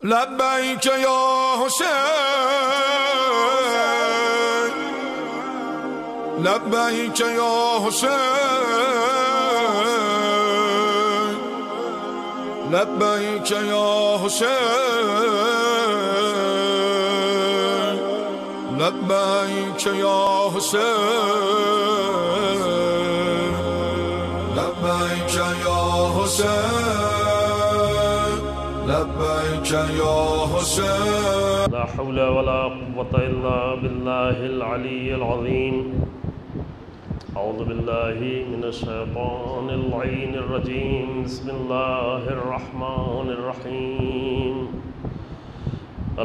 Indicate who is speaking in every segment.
Speaker 1: لبیک یا حسین لبیک یا حسین لبیک یا حسین لبیک یا حسین لبیک یا حسین لبیک یا حسین
Speaker 2: لا حول ولا قوة إلا بالله العلي العظيم أعوذ بالله من الشيطان اللعين الرجيم بسم الله الرحمن الرحيم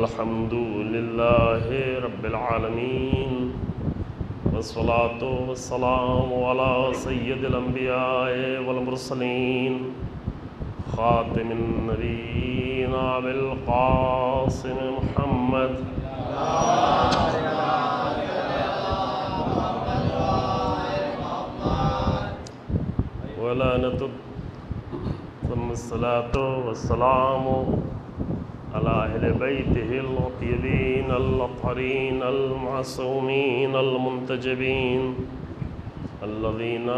Speaker 2: الحمد لله رب العالمين والصلاة والسلام على سيد الأنبياء والمرسلين خاتم النبيين أبي القاسم محمد ولعنة ثم الصلاة والسلام على أهل بيته الطيبين الأطهرين المعصومين المنتجبين الذين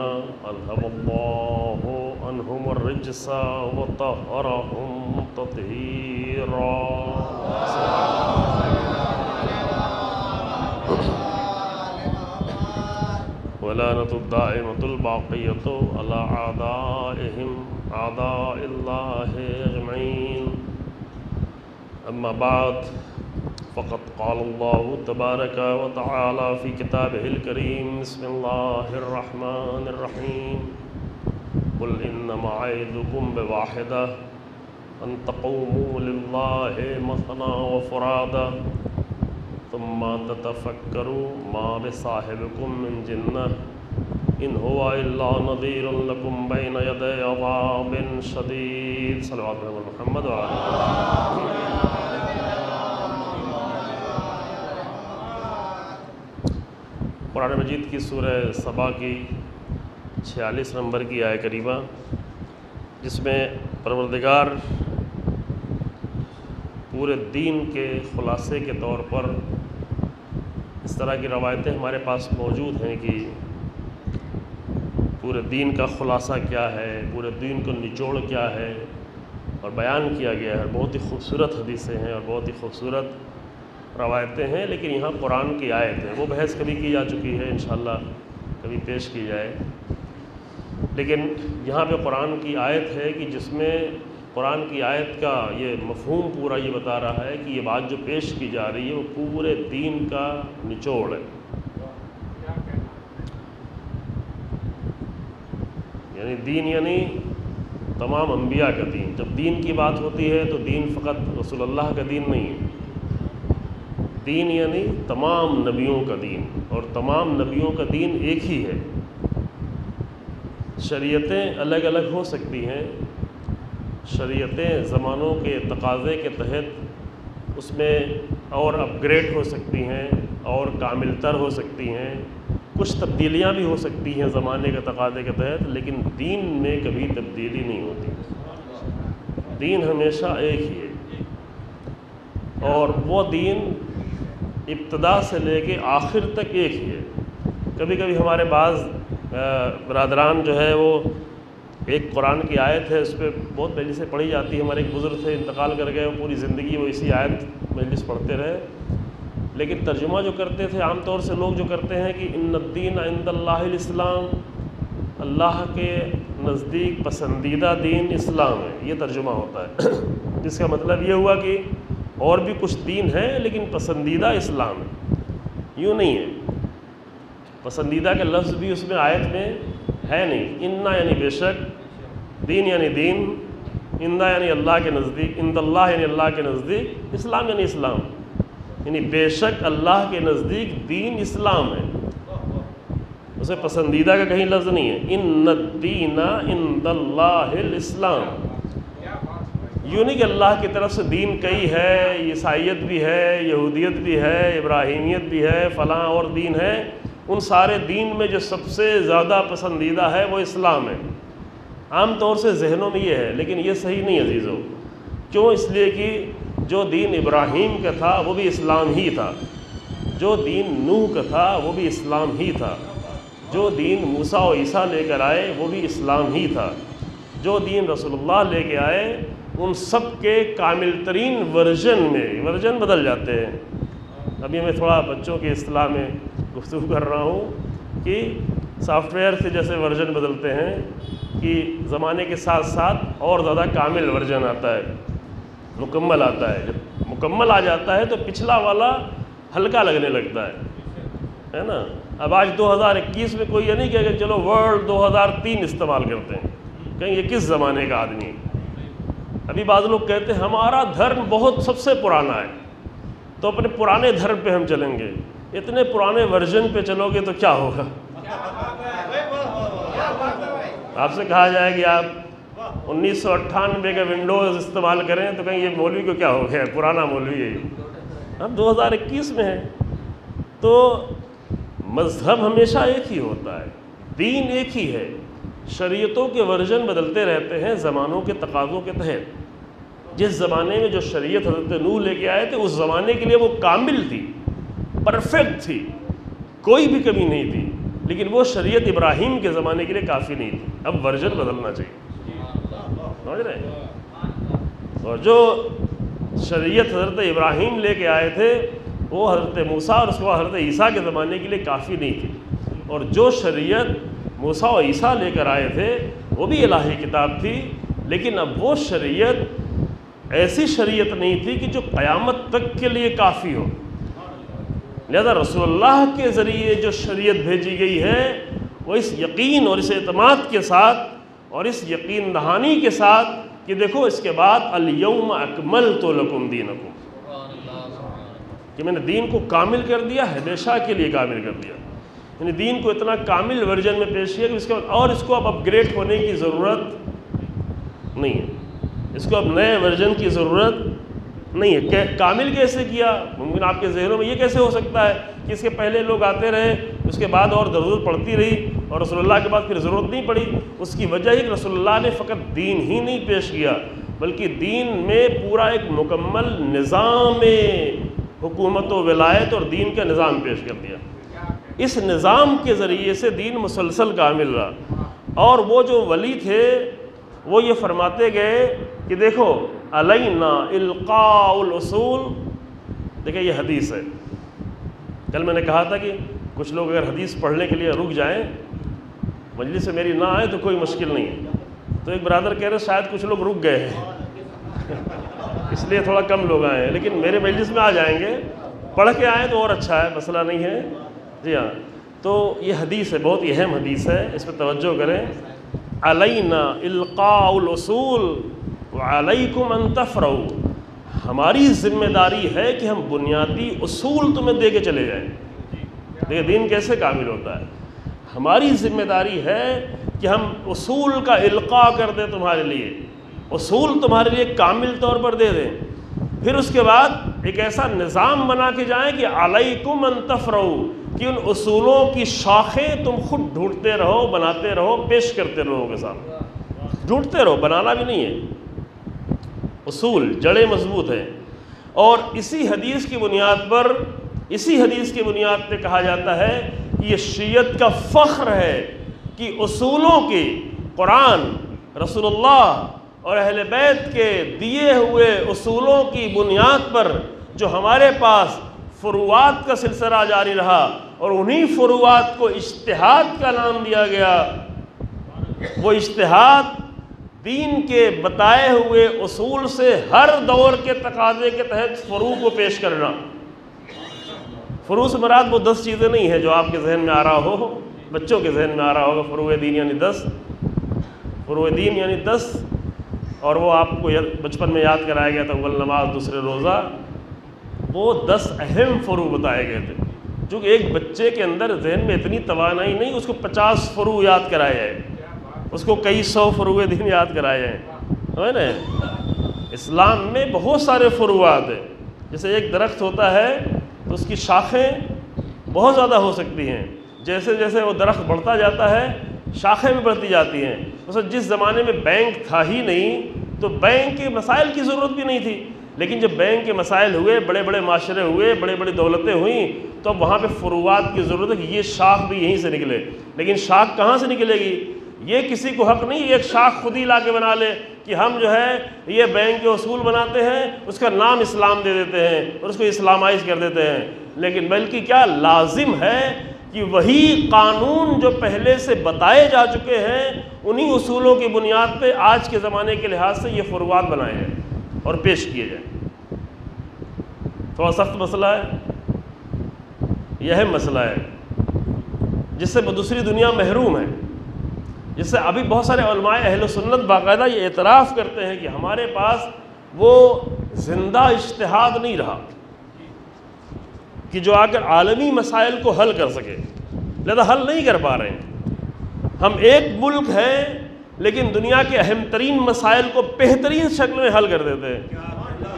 Speaker 2: أذهب الله عنهم الرجس وطهرهم تطهيرا ولعنة الدائمة الباقية على أعدائهم أعداء الله أجمعين أما بعد فقد قال الله تبارك وتعالى في كتابه الكريم بسم الله الرحمن الرحيم قل إنما أعظكم بواحدة أن تقوموا لله مثنى وفرادا ثم تتفكروا ما بصاحبكم من جنة إن هو إلا نذير لكم بين يدي عذاب شديد صلوات محمد وعلى قرآن مجید کی سورہ سبا کی 46 نمبر کی آیہ کریمہ، جس میں پروردگار پورے دین کے خلاصے کے طور پر اس طرح کی روایتیں ہمارے پاس موجود ہیں کہ پورے دین کا خلاصہ کیا ہے، پورے دین کا نچوڑ کیا ہے، اور بیان کیا گیا ہے۔ بہت ہی خوبصورت حدیثیں ہیں اور بہت ہی خوبصورت روایتیں ہیں، لیکن یہاں قرآن کی آیت ہے، وہ بحث کبھی کی جا چکی ہے، انشاءاللہ کبھی پیش کی جائے، لیکن یہاں پہ قرآن کی آیت ہے کہ جس میں قرآن کی آیت کا یہ مفہوم پورا یہ بتا رہا ہے کہ یہ بات جو پیش کی جا رہی ہے وہ پورے دین کا نچوڑ ہے، یعنی دین یعنی تمام انبیاء کا دین۔ جب دین کی بات ہوتی ہے تو دین فقط رسول اللہ کا دین نہیں ہے، دین یعنی تمام نبیوں کا دین، اور تمام نبیوں کا دین ایک ہی ہے۔ شریعتیں الگ الگ ہو سکتی ہیں، شریعتیں زمانوں کے تقاضے کے تحت اس میں اور اپ گریڈ ہو سکتی ہیں اور کامل تر ہو سکتی ہیں، کچھ تبدیلیاں بھی ہو سکتی ہیں زمانے کے تقاضے کے تحت، لیکن دین میں کبھی تبدیلی نہیں ہوتی، دین ہمیشہ ایک ہی ہے۔ اور وہ دین ابتدا سے لے کے آخر تک ایک ہی ہے۔ کبھی کبھی ہمارے بعض برادران جو ہے وہ ایک قرآن کی آیت ہے، اس پہ بہت مجلس سے پڑھی جاتی ہے، ہمارے ایک بزرگ تھے انتقال کر گئے، وہ پوری زندگی وہ اسی آیت مجلس پڑھتے رہے، لیکن ترجمہ جو کرتے تھے عام طور سے لوگ جو کرتے ہیں کہ ان الدین عند اللہ الاسلام، اللہ کے نزدیک پسندیدہ دین اسلام ہے، یہ ترجمہ ہوتا ہے، جس کا مطلب یہ ہوا کہ اور بھی کچھ دین ہے لیکن پسندیدہ اسلام ہے۔ یوں نہیں ہے، پسندیدہ کا لفظ بھی اس میں آیت میں ہے نہیں۔ انا یعنی بے شک، دین یعنی دین، اندا یعنی اللہ کے نزدیک، اند اللہ یعنی اللہ کے نزدیک، اسلام یعنی اسلام، یعنی بے شک اللہ کے نزدیک دین اسلام ہے، اسے پسندیدہ کا کہیں لفظ نہیں ہے۔ ان الدین عند اللہ الاسلام، یوں نہیں کہ اللہ کی طرف سے دین کئی ہے، عیسائیت بھی ہے، یہودیت بھی ہے، ابراہیمیت بھی ہے، فلاں اور دین ہے، ان سارے دین میں جو سب سے زیادہ پسندیدہ ہے وہ اسلام ہے۔ عام طور سے ذہنوں میں یہ ہے، لیکن یہ صحیح نہیں عزیزو۔ کیوں؟ اس لیے کہ جو دین ابراہیم کا تھا وہ بھی اسلام ہی تھا، جو دین نوح کا تھا وہ بھی اسلام ہی تھا، جو دین موسیٰ و عیسیٰ لے کر آئے وہ بھی اسلام ہی تھا، جو دین رسول اللہ لے کے آئے ان سب کے کامل ترین ورژن بدل جاتے ہیں۔ ابھی میں تھوڑا بچوں کے اصطلاح میں گفتگو کر رہا ہوں کہ سافٹ ویئر سے جیسے ورژن بدلتے ہیں کہ زمانے کے ساتھ ساتھ اور زیادہ کامل ورژن آتا ہے، مکمل آتا ہے۔ جب مکمل آ جاتا ہے تو پچھلا والا ہلکا لگنے لگتا ہے نا۔ اب آج 2021 میں کوئی یہ نہیں کہے کہ چلو ورلڈ 2003 استعمال کرتے ہیں، کہیں یہ کس زمانے کا آدمی ہے۔ ابھی بعض لوگ کہتے ہیں ہمارا دھرم بہت سب سے پرانا ہے، تو اپنے پرانے دھرم پہ ہم چلیں گے۔ اتنے پرانے ورژن پہ چلو گے تو کیا ہوگا؟ آپ سے کہا جائے کہ آپ 1998 کا ونڈوز استعمال کریں تو کہیں یہ مولوی کو کیا ہو گیا، پرانا مولوی ہے۔ ہم 2021 میں ہیں، تو مذہب ہمیشہ ایک ہی ہوتا ہے، دین ایک ہی ہے، شریعتوں کے ورژن بدلتے رہتے ہیں زمانوں کے تقاضوں کے تحت۔ جس زمانے میں جو شریعت حضرت نوح لے کے آئے تھے اس زمانے کے لیے وہ کامل تھی، پرفیکٹ تھی، کوئی بھی کمی نہیں تھی، لیکن وہ شریعت ابراہیم کے زمانے کے لیے کافی نہیں تھی۔ اب ورژن بدلنا چاہیے، سمجھ رہے ہیں؟ اور جو شریعت حضرت ابراہیم لے کے آئے تھے وہ حضرت موسیٰ اور اس کے بعد حضرت عیسیٰ کے زمانے کے لیے کافی نہیں تھی، اور جو شریعت موسیٰ و عیسیٰ لے کر آئے تھے وہ بھی الہی کتاب تھی، لیکن اب وہ شریعت ایسی شریعت نہیں تھی کہ جو قیامت تک کے لیے کافی ہو۔ لہذا رسول اللہ کے ذریعے جو شریعت بھیجی گئی ہے وہ اس یقین اور اس اعتماد کے ساتھ اور اس یقین دہانی کے ساتھ کہ دیکھو اس کے بعد الیوم اکملت لکم دینکم، کہ میں نے دین کو کامل کر دیا، ہمیشہ کے لیے کامل کر دیا، یعنی دین کو اتنا کامل ورژن میں پیش کیا کہ اس کے بعد اور اس کو اب اپ گریڈ ہونے کی ضرورت نہیں ہے، اس کو اب نئے ورژن کی ضرورت نہیں ہے۔ کامل کیسے کیا؟ ممکن آپ کے ذہنوں میں یہ کیسے ہو سکتا ہے کہ اس کے پہلے لوگ آتے رہے، اس کے بعد اور ضرورت پڑتی رہی، اور رسول اللہ کے بعد پھر ضرورت نہیں پڑی۔ اس کی وجہ ہے کہ رسول اللہ نے فقط دین ہی نہیں پیش کیا بلکہ دین میں پورا ایک مکمل نظام حکومت و ولایت اور دین کا نظام پیش کر دیا۔ اس نظام کے ذریعے سے دین مسلسل کامل رہا، اور وہ جو ولی تھے وہ یہ فرماتے گئے کہ دیکھو علینا القاء الاصول۔ دیکھیں یہ حدیث ہے، کل میں نے کہا تھا کہ کچھ لوگ اگر حدیث پڑھنے کے لیے رک جائیں، مجلس سے میری نہ آئے تو کوئی مشکل نہیں ہے۔ تو ایک برادر کہہ رہے شاید کچھ لوگ رک گئے ہیں اس لیے تھوڑا کم لوگ آئے ہیں، لیکن میرے مجلس میں آ جائیں گے، پڑھ کے آئیں تو اور اچھا ہے، مسئلہ نہیں ہے۔ جی ہاں، تو یہ حدیث ہے، بہت ہی اہم حدیث ہے، اس پہ توجہ کریں۔ علینا القاء الاصول وعلیکم ان تفرعوا، ہماری ذمہ داری ہے کہ ہم بنیادی اصول تمہیں دے کے چلے جائیں۔ دیکھیں دین کیسے کامل ہوتا ہے، ہماری ذمہ داری ہے کہ ہم اصول کا القاء کر دیں تمہارے لیے، اصول تمہارے لیے کامل طور پر دے دیں، پھر اس کے بعد ایک ایسا نظام بنا کے جائیں کہ علیکم ان تفرعوا، کہ ان اصولوں کی شاخیں تم خود ڈھونڈتے رہو، بناتے رہو، پیش کرتے رہو کے ساتھ، ڈھونڈتے رہو، بنانا بھی نہیں ہے، اصول جڑیں مضبوط ہیں۔ اور اسی حدیث کی بنیاد پہ کہا جاتا ہے کہ یہ شیعت کا فخر ہے کہ اصولوں کی، قرآن، رسول اللہ اور اہل بیت کے دیے ہوئے اصولوں کی بنیاد پر جو ہمارے پاس فروعات کا سلسلہ جاری رہا، اور انہی فروعات کو اجتہاد کا نام دیا گیا۔ وہ اجتہاد دین کے بتائے ہوئے اصول سے ہر دور کے تقاضے کے تحت فروع کو پیش کرنا۔ فروع سے مراد وہ 10 چیزیں نہیں ہیں جو آپ کے ذہن میں آ رہا ہو، بچوں کے ذہن میں آ رہا ہوگا فروع دین یعنی 10، فروع دین یعنی 10، اور وہ آپ کو بچپن میں یاد کرایا گیا تھا، اول نماز، دوسرے روزہ، وہ 10 اہم فروع بتائے گئے تھے۔ چونکہ ایک بچے کے اندر ذہن میں اتنی توانائی نہیں اس کو 50 فروع یاد کرائے جائے، اس کو کئی 100 فروع دین یاد کرائے جائیں، ہے نا۔ اسلام میں بہت سارے فروعات ہیں، جیسے ایک درخت ہوتا ہے تو اس کی شاخیں بہت زیادہ ہو سکتی ہیں، جیسے جیسے وہ درخت بڑھتا جاتا ہے شاخیں بھی بڑھتی جاتی ہیں۔ مثلا جس زمانے میں بینک تھا ہی نہیں تو بینک کے مسائل کی ضرورت بھی نہیں تھی، لیکن جب بینک کے مسائل ہوئے، بڑے بڑے معاشرے ہوئے، بڑے بڑی دولتیں ہوئیں، تو اب وہاں پہ فروعات کی ضرورت ہے کہ یہ شاخ بھی یہیں سے نکلے. لیکن شاخ کہاں سے نکلے گی؟ یہ کسی کو حق نہیں ایک شاخ خود ہی لا کے بنا لے کہ ہم جو ہے یہ بینک کے اصول بناتے ہیں، اس کا نام اسلام دے دیتے ہیں اور اس کو اسلامائز کر دیتے ہیں. لیکن بلکہ کیا لازم ہے کہ وہی قانون جو پہلے سے بتائے جا چکے ہیں انہی اصولوں کی بنیاد پہ آج کے زمانے کے لحاظ سے یہ فروعات بنائے ہیں اور پیش کیے جائیں. تھوڑا سخت مسئلہ ہے، یہ اہم مسئلہ ہے جس سے دوسری دنیا محروم ہے، جس سے ابھی بہت سارے علماء اہل سنت باقاعدہ یہ اعتراف کرتے ہیں کہ ہمارے پاس وہ زندہ اجتہاد نہیں رہا کہ جو آ کر عالمی مسائل کو حل کر سکے، لہذا حل نہیں کر پا رہے ہیں. ہم ایک ملک ہیں لیکن دنیا کے اہم ترین مسائل کو بہترین شکل میں حل کر دیتے ہیں.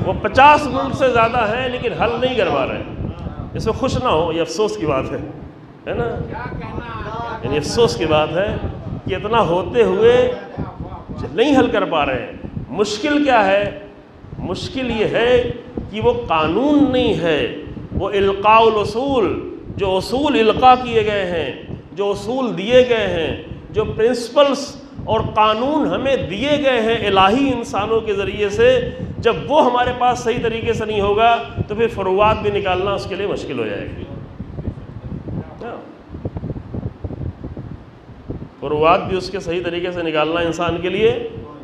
Speaker 2: وہ 50 ملک سے زیادہ ہیں لیکن حل نہیں کر پا رہے ہیں. اس میں خوش نہ ہو، یہ افسوس کی بات ہے نا، یعنی افسوس کی بات ہے کہ اتنا ہوتے ہوئے نہیں حل کر پا رہے ہیں. مشکل کیا ہے؟ مشکل یہ ہے کہ وہ قانون نہیں ہے، وہ القاء الاصول، جو اصول القاء کیے گئے ہیں، جو اصول دیے گئے ہیں، جو پرنسپلز اور قانون ہمیں دیے گئے ہیں الہی انسانوں کے ذریعے سے، جب وہ ہمارے پاس صحیح طریقے سے نہیں ہوگا تو پھر فروعات بھی نکالنا اس کے لیے مشکل ہو جائے گی. فروعات بھی اس کے صحیح طریقے سے نکالنا انسان کے لیے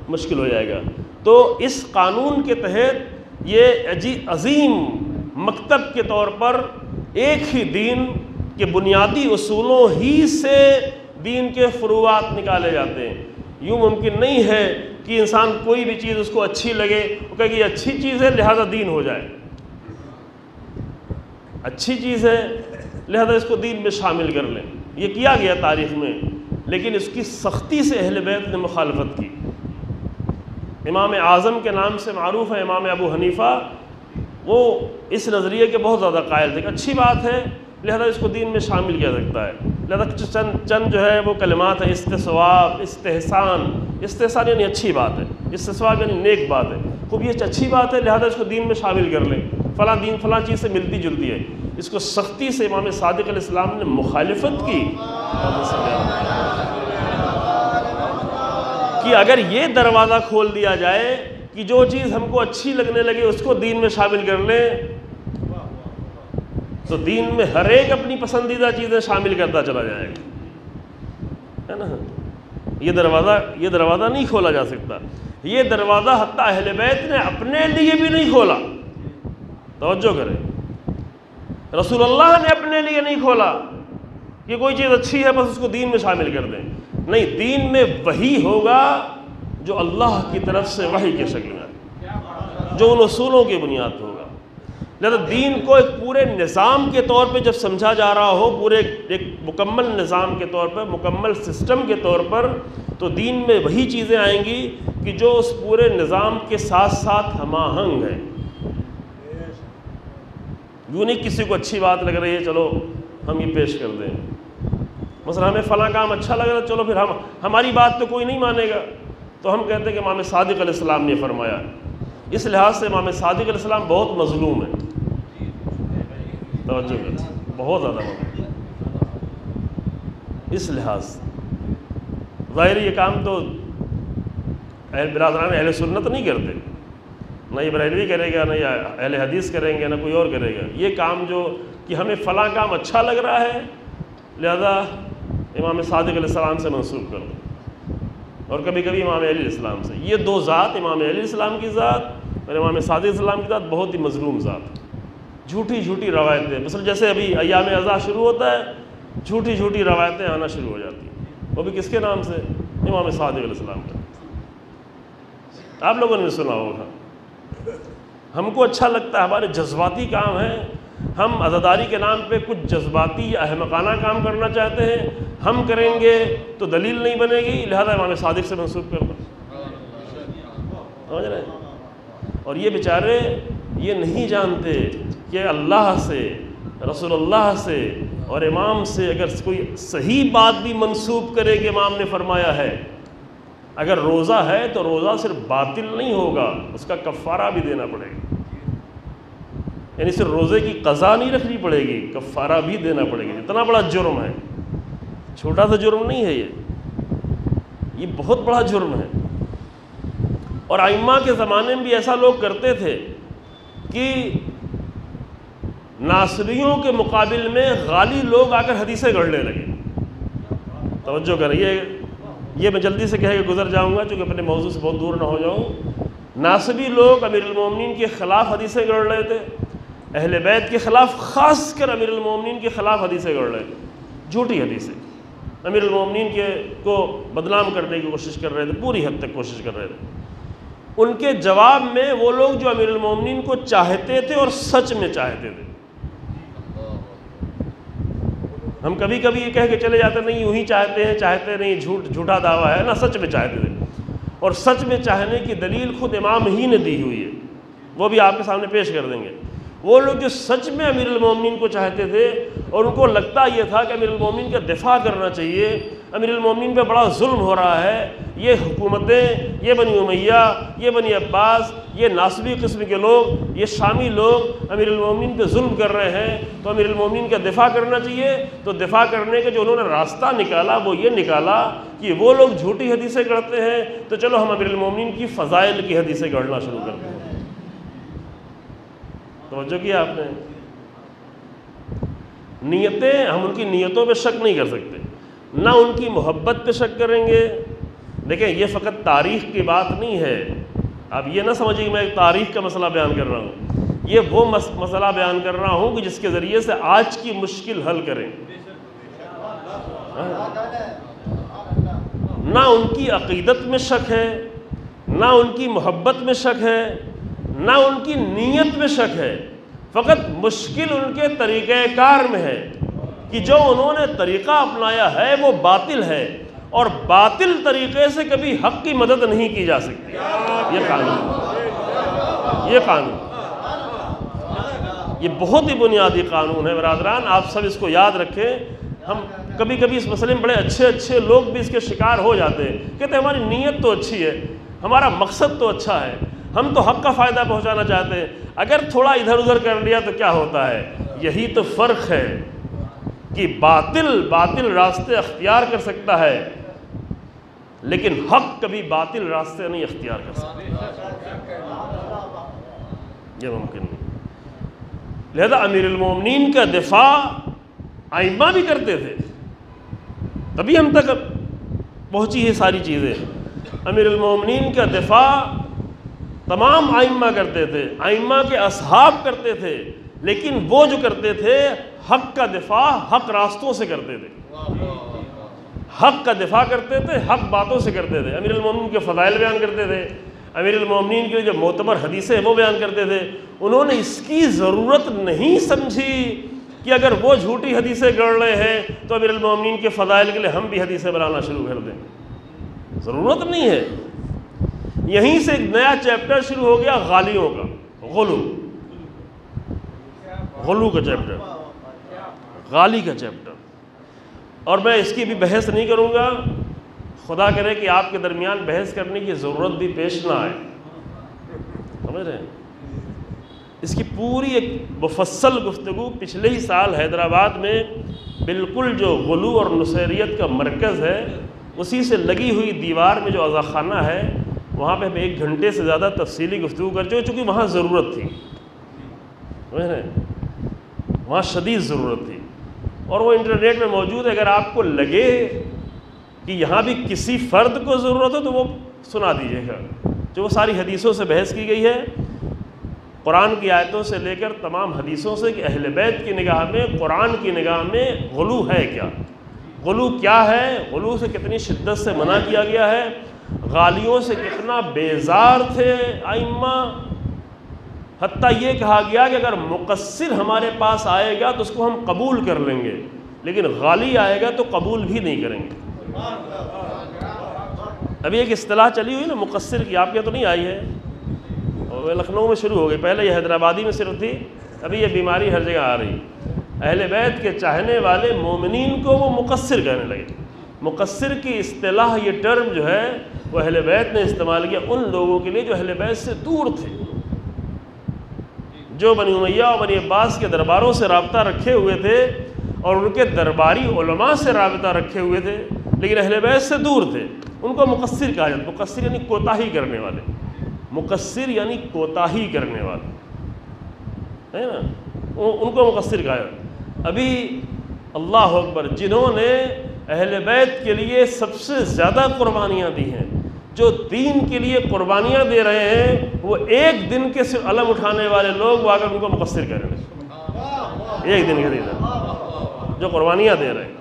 Speaker 2: مشکل ہو جائے گا. تو اس قانون کے تحت یہ عظیم مکتب کے طور پر ایک ہی دین کے بنیادی اصولوں ہی سے دین کے فروعات نکالے جاتے ہیں. یوں ممکن نہیں ہے کہ انسان کوئی بھی چیز اس کو اچھی لگے، وہ کہے کہ یہ اچھی چیز ہے لہذا دین ہو جائے، اچھی چیز ہے لہذا اس کو دین میں شامل کر لیں. یہ کیا گیا تاریخ میں، لیکن اس کی سختی سے اہل بیت نے مخالفت کی. امام اعظم کے نام سے معروف ہے امام ابو حنیفہ، وہ اس نظریے کے بہت زیادہ قائل تھے کہ اچھی بات ہے لہذا اس کو دین میں شامل کیا سکتا ہے. لہذا چند جو ہے وہ کلمات ہیں، استصواب، استحسان. استحسان یعنی اچھی بات ہے، استصواب یعنی نیک بات ہے. خوب یہ اچھی بات ہے لہذا اس کو دین میں شامل کر لیں، فلاں دین فلاں چیز سے ملتی جلتی ہے. اس کو سختی سے امام صادق علیہ السلام نے مخالفت کی کہ اگر یہ دروازہ کھول دیا جائے کہ جو چیز ہم کو اچھی لگنے لگے اس کو دین میں شامل کر لیں تو دین میں ہر ایک اپنی پسندیدہ چیزیں شامل کرتا چلا جائے گا، ہے نا. یہ دروازہ نہیں کھولا جا سکتا. یہ دروازہ حتیٰ اہل بیت نے اپنے لیے بھی نہیں کھولا. توجہ کریں، رسول اللہ نے اپنے لیے نہیں کھولا کہ کوئی چیز اچھی ہے بس اس کو دین میں شامل کر دیں. نہیں، دین میں وہی ہوگا جو اللہ کی طرف سے وحی کے شکل میں، جو ان اصولوں کی بنیاد پر ہوگا. لہذا دین کو ایک پورے نظام کے طور پہ جب سمجھا جا رہا ہو، پورے ایک مکمل نظام کے طور پر، مکمل سسٹم کے طور پر، تو دین میں وہی چیزیں آئیں گی کہ جو اس پورے نظام کے ساتھ ساتھ ہم آہنگ ہیں. یوں نہیں کسی کو اچھی بات لگ رہی ہے چلو ہم یہ پیش کر دیں. مثلا ہمیں فلاں کام اچھا لگ رہا ہے، چلو پھر ہماری بات تو کوئی نہیں مانے گا، تو ہم کہتے ہیں کہ امام صادق علیہ السلام نے فرمایا. اس لحاظ سے امام صادق علیہ السلام بہت مظلوم ہے. توجہ کریں، بہت زیادہ مظلوم. اس لحاظ ظاہر یہ کام تو برادران اہل سنت نہیں کرتے، نہ یہ بریلوی کرے گا، نہ یہ اہل حدیث کریں گے، نہ کوئی اور کرے گا. یہ کام جو کہ ہمیں فلاں کام اچھا لگ رہا ہے لہذا امام صادق علیہ السلام سے منسوب کر دو، اور کبھی کبھی امام علیہ السلام سے. یہ دو ذات، امام علیہ السلام کی ذات اور امام صادق علیہ السلام کی ذات، بہت ہی مظلوم ذات. جھوٹی روایتیں، مثلا جیسے ابھی ایام عزا شروع ہوتا ہے، جھوٹی روایتیں آنا شروع ہو جاتی ہیں. وہ بھی کس کے نام سے؟ امام صادق علیہ السلام کا. آپ لوگوں نے سنا ہوگا. ہم کو اچھا لگتا ہے، ہمارے جذباتی کام ہے، ہم عزاداری کے نام پہ کچھ جذباتی یا احمقانہ کام کرنا چاہتے ہیں، ہم کریں گے تو دلیل نہیں بنے گی، لہذا امام صادق سے منسوب کرنا. سمجھ رہے ہیں؟ اور یہ بیچارے یہ نہیں جانتے کہ اللہ سے، رسول اللہ سے اور امام سے اگر کوئی صحیح بات بھی منسوب کرے کہ امام نے فرمایا ہے، اگر روزہ ہے تو روزہ صرف باطل نہیں ہوگا، اس کا کفارہ بھی دینا پڑے گا. یعنی صرف روزے کی قضا نہیں رکھنی پڑے گی، کفارہ بھی دینا پڑے گا۔ اتنا بڑا جرم ہے، چھوٹا سا جرم نہیں ہے یہ بہت بڑا جرم ہے۔ اور ائمہ کے زمانے میں بھی ایسا لوگ کرتے تھے کہ ناصریوں کے مقابل میں غالی لوگ آ کر حدیثیں گڑھنے لگے۔ توجہ کریں، یہ میں جلدی سے کہہ کے گزر جاؤں گا چونکہ اپنے موضوع سے بہت دور نہ ہو جاؤں۔ ناصبی لوگ امیر المومنین کے خلاف حدیثیں گڑھ رہے تھے، اہل بیت کے خلاف، خاص کر امیر المومنین کے خلاف حدیثیں گڑھ رہے تھے، جھوٹی حدیثیں، امیر المومنین کو بدنام کرنے کی کوشش کر رہے تھے، پوری حد تک کوشش کر رہے تھے۔ ان کے جواب میں وہ لوگ جو امیر المومنین کو چاہتے تھے اور سچ میں چاہتے تھے، ہم کبھی کبھی یہ کہہ کے چلے جاتے نہیں یوں ہی چاہتے نہیں، جھوٹا دعویٰ ہے نا، سچ میں چاہتے تھے، اور سچ میں چاہنے کی دلیل خود امام ہی نے دی ہوئی ہے، وہ بھی آپ کے سامنے پیش کر دیں گے۔ وہ لوگ جو سچ میں امیر المومنین کو چاہتے تھے اور ان کو لگتا یہ تھا کہ امیر المومنین کا دفاع کرنا چاہیے، امیر المومنین پہ بڑا ظلم ہو رہا ہے، یہ حکومتیں، یہ بنی امیہ، یہ بنی عباس، یہ ناصبی قسم کے لوگ، یہ شامی لوگ امیر المومنین پہ ظلم کر رہے ہیں، تو امیر المومنین کا دفاع کرنا چاہیے۔ تو دفاع کرنے کے جو انہوں نے راستہ نکالا وہ یہ نکالا کہ وہ لوگ جھوٹی حدیثیں گڑھتے ہیں، تو چلو ہم امیر المومنین کی فضائل کی حدیثیں گڑھنا شروع کرتے ہیں۔ توجہ کیا آپ نے؟ نیتیں، ہم ان کی نیتوں پہ شک نہیں کر سکتے، نہ ان کی محبت پہ شک کریں گے۔ دیکھیں یہ فقط تاریخ کی بات نہیں ہے، آپ یہ نہ سمجھیں کہ میں ایک تاریخ کا مسئلہ بیان کر رہا ہوں، یہ وہ مسئلہ بیان کر رہا ہوں کہ جس کے ذریعے سے آج کی مشکل حل کریں۔ نہ ان کی عقیدت میں شک ہے، نہ ان کی محبت میں شک ہے، نہ ان کی نیت میں شک ہے، فقط مشکل ان کے طریقہ کار میں ہے کہ جو انہوں نے طریقہ اپنایا ہے وہ باطل ہے، اور باطل طریقے سے کبھی حق کی مدد نہیں کی جا سکتی۔ یہ بہت ہی بنیادی قانون ہے برادران، آپ سب اس کو یاد رکھیں۔ ہم کبھی کبھی اس مسئلے میں بڑے اچھے لوگ بھی اس کے شکار ہو جاتے ہیں، کہتے ہیں ہماری نیت تو اچھی ہے، ہمارا مقصد تو اچھا ہے، ہم تو حق کا فائدہ پہنچانا چاہتے ہیں، اگر تھوڑا ادھر ادھر کر لیا تو کیا ہوتا ہے؟ یہی تو فرق ہے کہ باطل راستے اختیار کر سکتا ہے، لیکن حق کبھی باطل راستے نہیں اختیار کر سکتا، یہ ممکن نہیں۔ لہذا امیر المومنین کا دفاع ائمہ بھی کرتے تھے، تبھی ہم تک پہنچی یہ ساری چیزیں۔ امیر المومنین کا دفاع تمام ائمہ کرتے تھے، ائمہ کے اصحاب کرتے تھے، لیکن وہ جو کرتے تھے حق کا دفاع حق راستوں سے کرتے تھے، حق کا دفاع کرتے تھے، حق باتوں سے کرتے تھے۔ امیر المومنین کے فضائل بیان کرتے تھے، امیر المومنین کے جو معتبر حدیثیں ہیں وہ بیان کرتے تھے۔ انہوں نے اس کی ضرورت نہیں سمجھی کہ اگر وہ جھوٹی حدیثیں گڑھ رہے ہیں تو امیر المومنین کے فضائل کے لیے ہم بھی حدیثیں بنانا شروع کر دیں، ضرورت نہیں ہے۔ یہیں سے ایک نیا چیپٹر شروع ہو گیا غالیوں کا، غلو کا چیپٹر، غالی کا چیپٹر، اور میں اس کی بھی بحث نہیں کروں گا، خدا کرے کہ آپ کے درمیان بحث کرنے کی ضرورت بھی پیش نہ آئے، سمجھ رہے ہیں؟ اس کی پوری ایک مفصل گفتگو پچھلے ہی سال حیدرآباد میں بالکل جو غلو اور نصیریت کا مرکز ہے اسی سے لگی ہوئی دیوار میں جو عزاخانہ ہے وہاں پہ ہم 1 گھنٹے سے زیادہ تفصیلی گفتگو کر چکے، چونکہ وہاں ضرورت تھی، سمجھ رہے ہیں؟ وہاں شدید ضرورت تھی، اور وہ انٹرنیٹ میں موجود ہے۔ اگر آپ کو لگے کہ یہاں بھی کسی فرد کو ضرورت ہو تو وہ سنا دیجیے گا، جو وہ ساری حدیثوں سے بحث کی گئی ہے، قرآن کی آیتوں سے لے کر تمام حدیثوں سے، کہ اہل بیت کی نگاہ میں، قرآن کی نگاہ میں غلو ہے کیا، غلو کیا ہے، غلو سے کتنی شدت سے منع کیا گیا ہے، غالیوں سے کتنا بیزار تھے ائمہ، حتیٰ یہ کہا گیا کہ اگر مقصر ہمارے پاس آئے گا تو اس کو ہم قبول کر لیں گے، لیکن غالی آئے گا تو قبول بھی نہیں کریں گے۔ ابھی ایک اصطلاح چلی ہوئی نا مقصر کی، آپ کے تو نہیں آئی ہے، اور لکھنؤ میں شروع ہو گئی، پہلے یہ حیدرآبادی میں صرف تھی، ابھی یہ بیماری ہر جگہ آ رہی۔ اہل بیت کے چاہنے والے مومنین کو وہ مقصر کہنے لگے۔ مقصر کی اصطلاح، یہ ٹرم جو ہے وہ اہل بیت نے استعمال کیا ان لوگوں کے لیے جو اہل بیت سے دور تھے، جو بنی امیہ اور بنی عباس کے درباروں سے رابطہ رکھے ہوئے تھے اور ان کے درباری علماء سے رابطہ رکھے ہوئے تھے لیکن اہل بیت سے دور تھے، ان کو مقصر کہا جاتا ہے۔ مقصر یعنی کوتاہی کرنے والے، مقصر یعنی کوتاہی کرنے والے، ہے نا، ان کو مقصر کہا جاتا ہے۔ ابھی اللہ اکبر، جنہوں نے اہل بیت کے لیے سب سے زیادہ قربانیاں دی ہیں، جو دین کے لیے قربانیاں دے رہے ہیں، وہ ایک دن کے صرف علم اٹھانے والے لوگ وہ اگر ان کو مقصر کہہ رہے ہیں، ایک دن کے لیے جو قربانیاں دے رہے ہیں،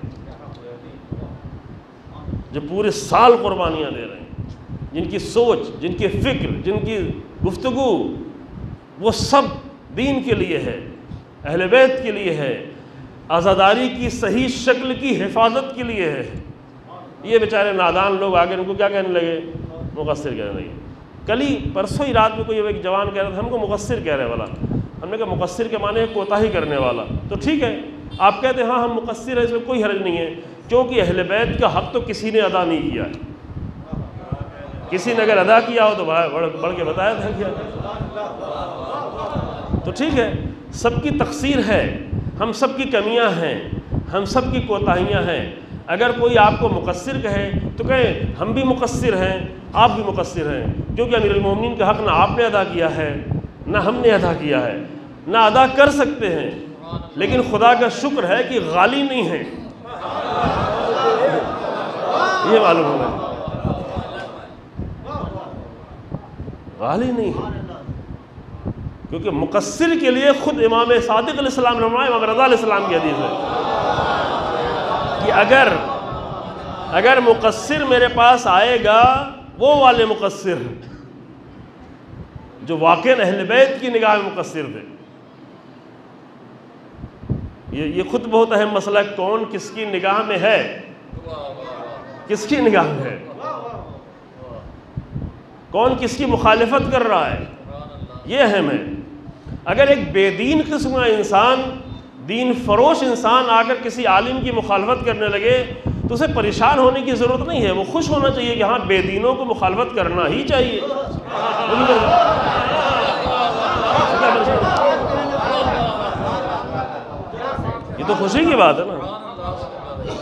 Speaker 2: جو پورے سال قربانیاں دے رہے ہیں، جن کی سوچ، جن کی فکر، جن کی گفتگو، وہ سب دین کے لیے ہے، اہل بیت کے لیے ہے، عزاداری کی صحیح شکل کی حفاظت کے لیے ہے۔ یہ بیچارے نادان لوگ آگے ان کو کیا کہنے لگے؟ مقصر کہنے لگے۔ کل ہی پرسوں ہی رات میں کوئی ایک جوان کہہ رہا تھا ہم کو مقصر کہہ رہے والا، ہم نے کہا مقصر کے معنی ہے کوتاہی کرنے والا، تو ٹھیک ہے آپ کہتے ہیں ہاں ہم مقصر ہیں، اس میں کوئی حرج نہیں ہے، کیونکہ اہل بیت کا حق تو کسی نے ادا نہیں کیا ہے، کسی نے اگر ادا کیا ہو تو بڑھ کے بتایا تھا کیا، تو ٹھیک ہے، سب کی تقصیر ہے، ہم سب کی کمیاں ہیں، ہم سب کی کوتاہیاں ہیں۔ اگر کوئی آپ کو مقصر کہے تو کہیں ہم بھی مقصر ہیں، آپ بھی مقصر ہیں، کیونکہ امیر المومنین کا حق نہ آپ نے ادا کیا ہے نہ ہم نے ادا کیا ہے، نہ ادا کر سکتے ہیں، لیکن خدا کا شکر ہے کہ غالی نہیں ہے، یہ معلوم ہوگا، غالی نہیں ہے، کیونکہ مقصر کے لیے خود امام صادق علیہ السلام امام رضا علیہ السلام کی حدیث ہے کہ اگر مقصر میرے پاس آئے گا، وہ والے مقصر جو واقعاً اہل بیت کی نگاہ میں مقصر تھے۔ یہ خود بہت اہم مسئلہ ہے، کون کس کی نگاہ میں ہے، کس کی نگاہ میں ہے، کون کس کی مخالفت کر رہا ہے، یہ اہم ہے۔ اگر ایک بے دین قسم کا انسان، دین فروش انسان آ کر کسی عالم کی مخالفت کرنے لگے تو اسے پریشان ہونے کی ضرورت نہیں ہے، وہ خوش ہونا چاہیے کہ ہاں بے دینوں کو مخالفت کرنا ہی چاہیے۔ یہ تو خوشی کی بات ہے نا،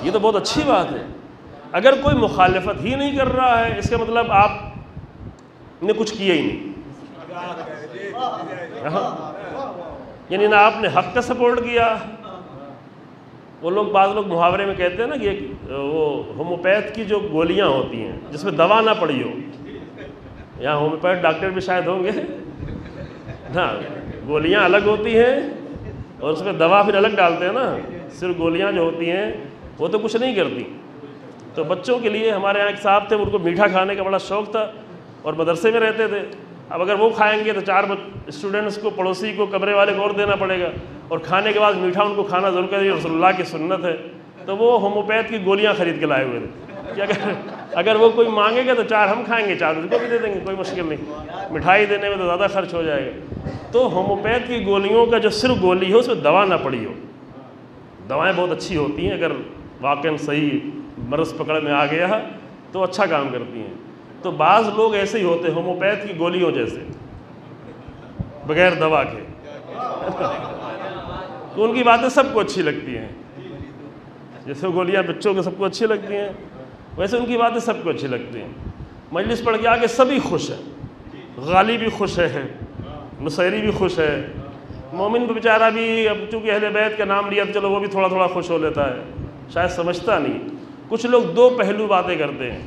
Speaker 2: یہ تو بہت اچھی بات ہے۔ اگر کوئی مخالفت ہی نہیں کر رہا ہے، اس کا مطلب آپ نے کچھ کیا ہی نہیں، یعنی نہ آپ نے حق کا سپورٹ کیا۔ وہ لوگ، بعض لوگ محاورے میں کہتے ہیں نا کہ وہ ہوموپیتھ کی جو گولیاں ہوتی ہیں جس میں دوا نہ پڑی ہو، یہاں ہوموپیتھ ڈاکٹر بھی شاید ہوں گے نا، گولیاں الگ ہوتی ہیں اور اس میں دوا پھر الگ ڈالتے ہیں نا، صرف گولیاں جو ہوتی ہیں وہ تو کچھ نہیں کرتی۔ تو بچوں کے لیے ہمارے یہاں ایک صاحب تھے، ان کو میٹھا کھانے کا بڑا شوق تھا اور مدرسے میں رہتے تھے، اب اگر وہ کھائیں گے تو 4 اسٹوڈنٹس کو، پڑوسی کو، کمرے والے کو اور دینا پڑے گا، اور کھانے کے بعد میٹھا ان کو کھانا ضرور کر، رسول اللہ کی سنت ہے۔ تو وہ ہوموپیتھ کی گولیاں خرید کے لائے ہوئے تھے کہ اگر وہ کوئی مانگے گا تو 4 ہم کھائیں گے، 4 ان کو بھی دے دیں گے، کوئی مشکل نہیں، مٹھائی دینے میں تو زیادہ خرچ ہو جائے گا۔ تو ہوموپیتھ کی گولیوں کا جو صرف گولی ہو اس میں دوا نہ پڑی ہو، دوائیں بہت اچھی ہوتی ہیں، اگر واقعاً صحیح مرض پکڑ میں آ گیا تو اچھا کام کرتی ہیں۔ تو بعض لوگ ایسے ہی ہوتے ہیں ہوموپیتھ کی گولیوں جیسے، بغیر دوا کے، تو ان کی باتیں سب کو اچھی لگتی ہیں، جیسے گولیاں بچوں کو سب کو اچھی لگتی ہیں ویسے ان کی باتیں سب کو اچھی لگتی ہیں۔ مجلس پڑھ کے آگے سبھی خوش ہیں، غالی بھی خوش ہے، نصیری بھی خوش ہے، مومن بھی بیچارہ بھی، اب چونکہ اہل بیت کا نام لیا تو چلو وہ بھی تھوڑا تھوڑا خوش ہو لیتا ہے، شاید سمجھتا نہیں۔ کچھ لوگ 2 پہلو باتیں کرتے ہیں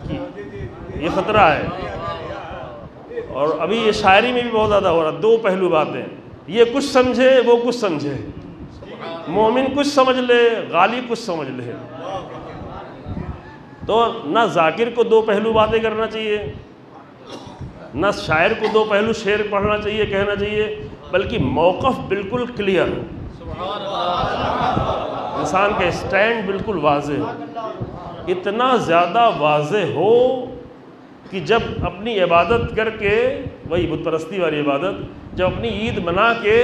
Speaker 2: کہ یہ خطرہ ہے، اور ابھی یہ شاعری میں بھی بہت زیادہ ہو رہا، 2 پہلو باتیں، یہ کچھ سمجھے وہ کچھ سمجھے، مومن کچھ سمجھ لے غالی کچھ سمجھ لے۔ تو نہ ذاکر کو 2 پہلو باتیں کرنا چاہیے، نہ شاعر کو 2 پہلو شعر پڑھنا چاہیے، کہنا چاہیے، بلکہ موقف بالکل کلیئر ہو، انسان کا سٹینڈ بالکل واضح ہو، اتنا زیادہ واضح ہو کہ جب اپنی عبادت کر کے، وہی بت پرستی والی عبادت، جب اپنی عید منا کے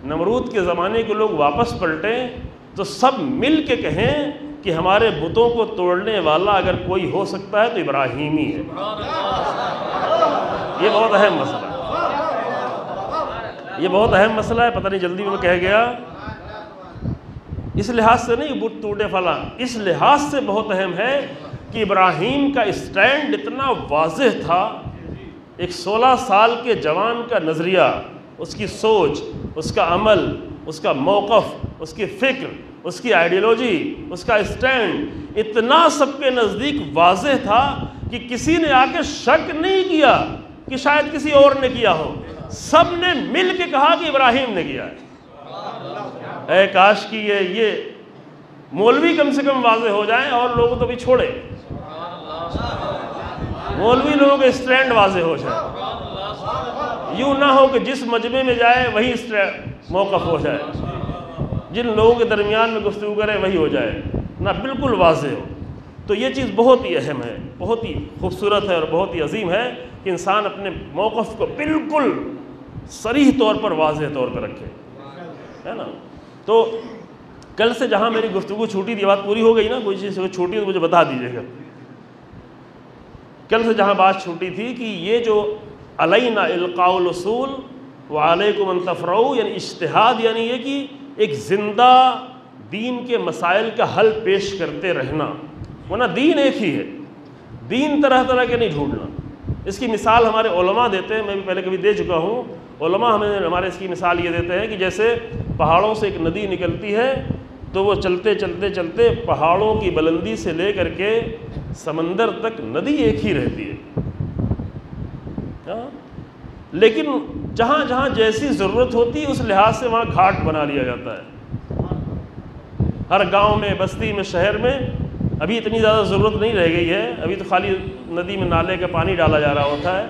Speaker 2: نمرود کے زمانے کے لوگ واپس پلٹیں تو سب مل کے کہیں کہ ہمارے بتوں کو توڑنے والا اگر کوئی ہو سکتا ہے تو ابراہیمی ہے۔ یہ بہت اہم مسئلہ ہے، یہ بہت اہم مسئلہ ہے، پتہ نہیں جلدی میں کہہ گیا، اس لحاظ سے نہیں بت ٹوٹے فلاں، اس لحاظ سے بہت اہم ہے کہ ابراہیم کا اسٹینڈ اتنا واضح تھا، ایک 16 سال کے جوان کا نظریہ، اس کی سوچ، اس کا عمل، اس کا موقف، اس کی فکر، اس کی آئیڈیالوجی، اس کا اسٹینڈ اتنا سب کے نزدیک واضح تھا کہ کسی نے آ کے شک نہیں کیا کہ شاید کسی اور نے کیا ہو، سب نے مل کے کہا کہ ابراہیم نے کیا ہے۔ اے کاش کی یہ مولوی کم سے کم واضح ہو جائیں، اور لوگ تو بھی چھوڑے، مولوی لوگوں کے اسٹینڈ واضح ہو جائے، یوں نہ ہو کہ جس مجمع میں جائے وہی موقف ہو جائے، جن لوگوں کے درمیان میں گفتگو کرے وہی ہو جائے، نہ بالکل واضح ہو۔ تو یہ چیز بہت ہی اہم ہے، بہت ہی خوبصورت ہے اور بہت ہی عظیم ہے کہ انسان اپنے موقف کو بالکل صریح طور پر واضح طور پر رکھے، ہے نا۔ تو کل سے جہاں میری گفتگو چھوٹی تھی، بات پوری ہو گئی نا، کوئی چیز چھوٹی تو مجھے بتا دیجیے گا۔ کل سے جہاں بات چھوٹی تھی کہ یہ جو علینا القاء الاصول وعلیکم ان تفرعوا، یعنی اجتہاد، یعنی یہ کہ ایک زندہ دین کے مسائل کا حل پیش کرتے رہنا، ورنہ دین ایک ہی ہے، دین طرح طرح کے نہیں ڈھونڈنا۔ اس کی مثال ہمارے علماء دیتے ہیں، میں بھی پہلے کبھی دے چکا ہوں، علماء ہمارے اس کی مثال یہ دیتے ہیں کہ جیسے پہاڑوں سے ایک ندی نکلتی ہے تو وہ چلتے چلتے چلتے پہاڑوں کی بلندی سے لے کر کے سمندر تک ندی ایک ہی رہتی ہے، لیکن جہاں جہاں جیسی ضرورت ہوتی ہے اس لحاظ سے وہاں گھاٹ بنا لیا جاتا ہے۔ ہر گاؤں میں، بستی میں، شہر میں ابھی اتنی زیادہ ضرورت نہیں رہ گئی ہے، ابھی تو خالی ندی میں نالے کا پانی ڈالا جا رہا ہوتا ہے۔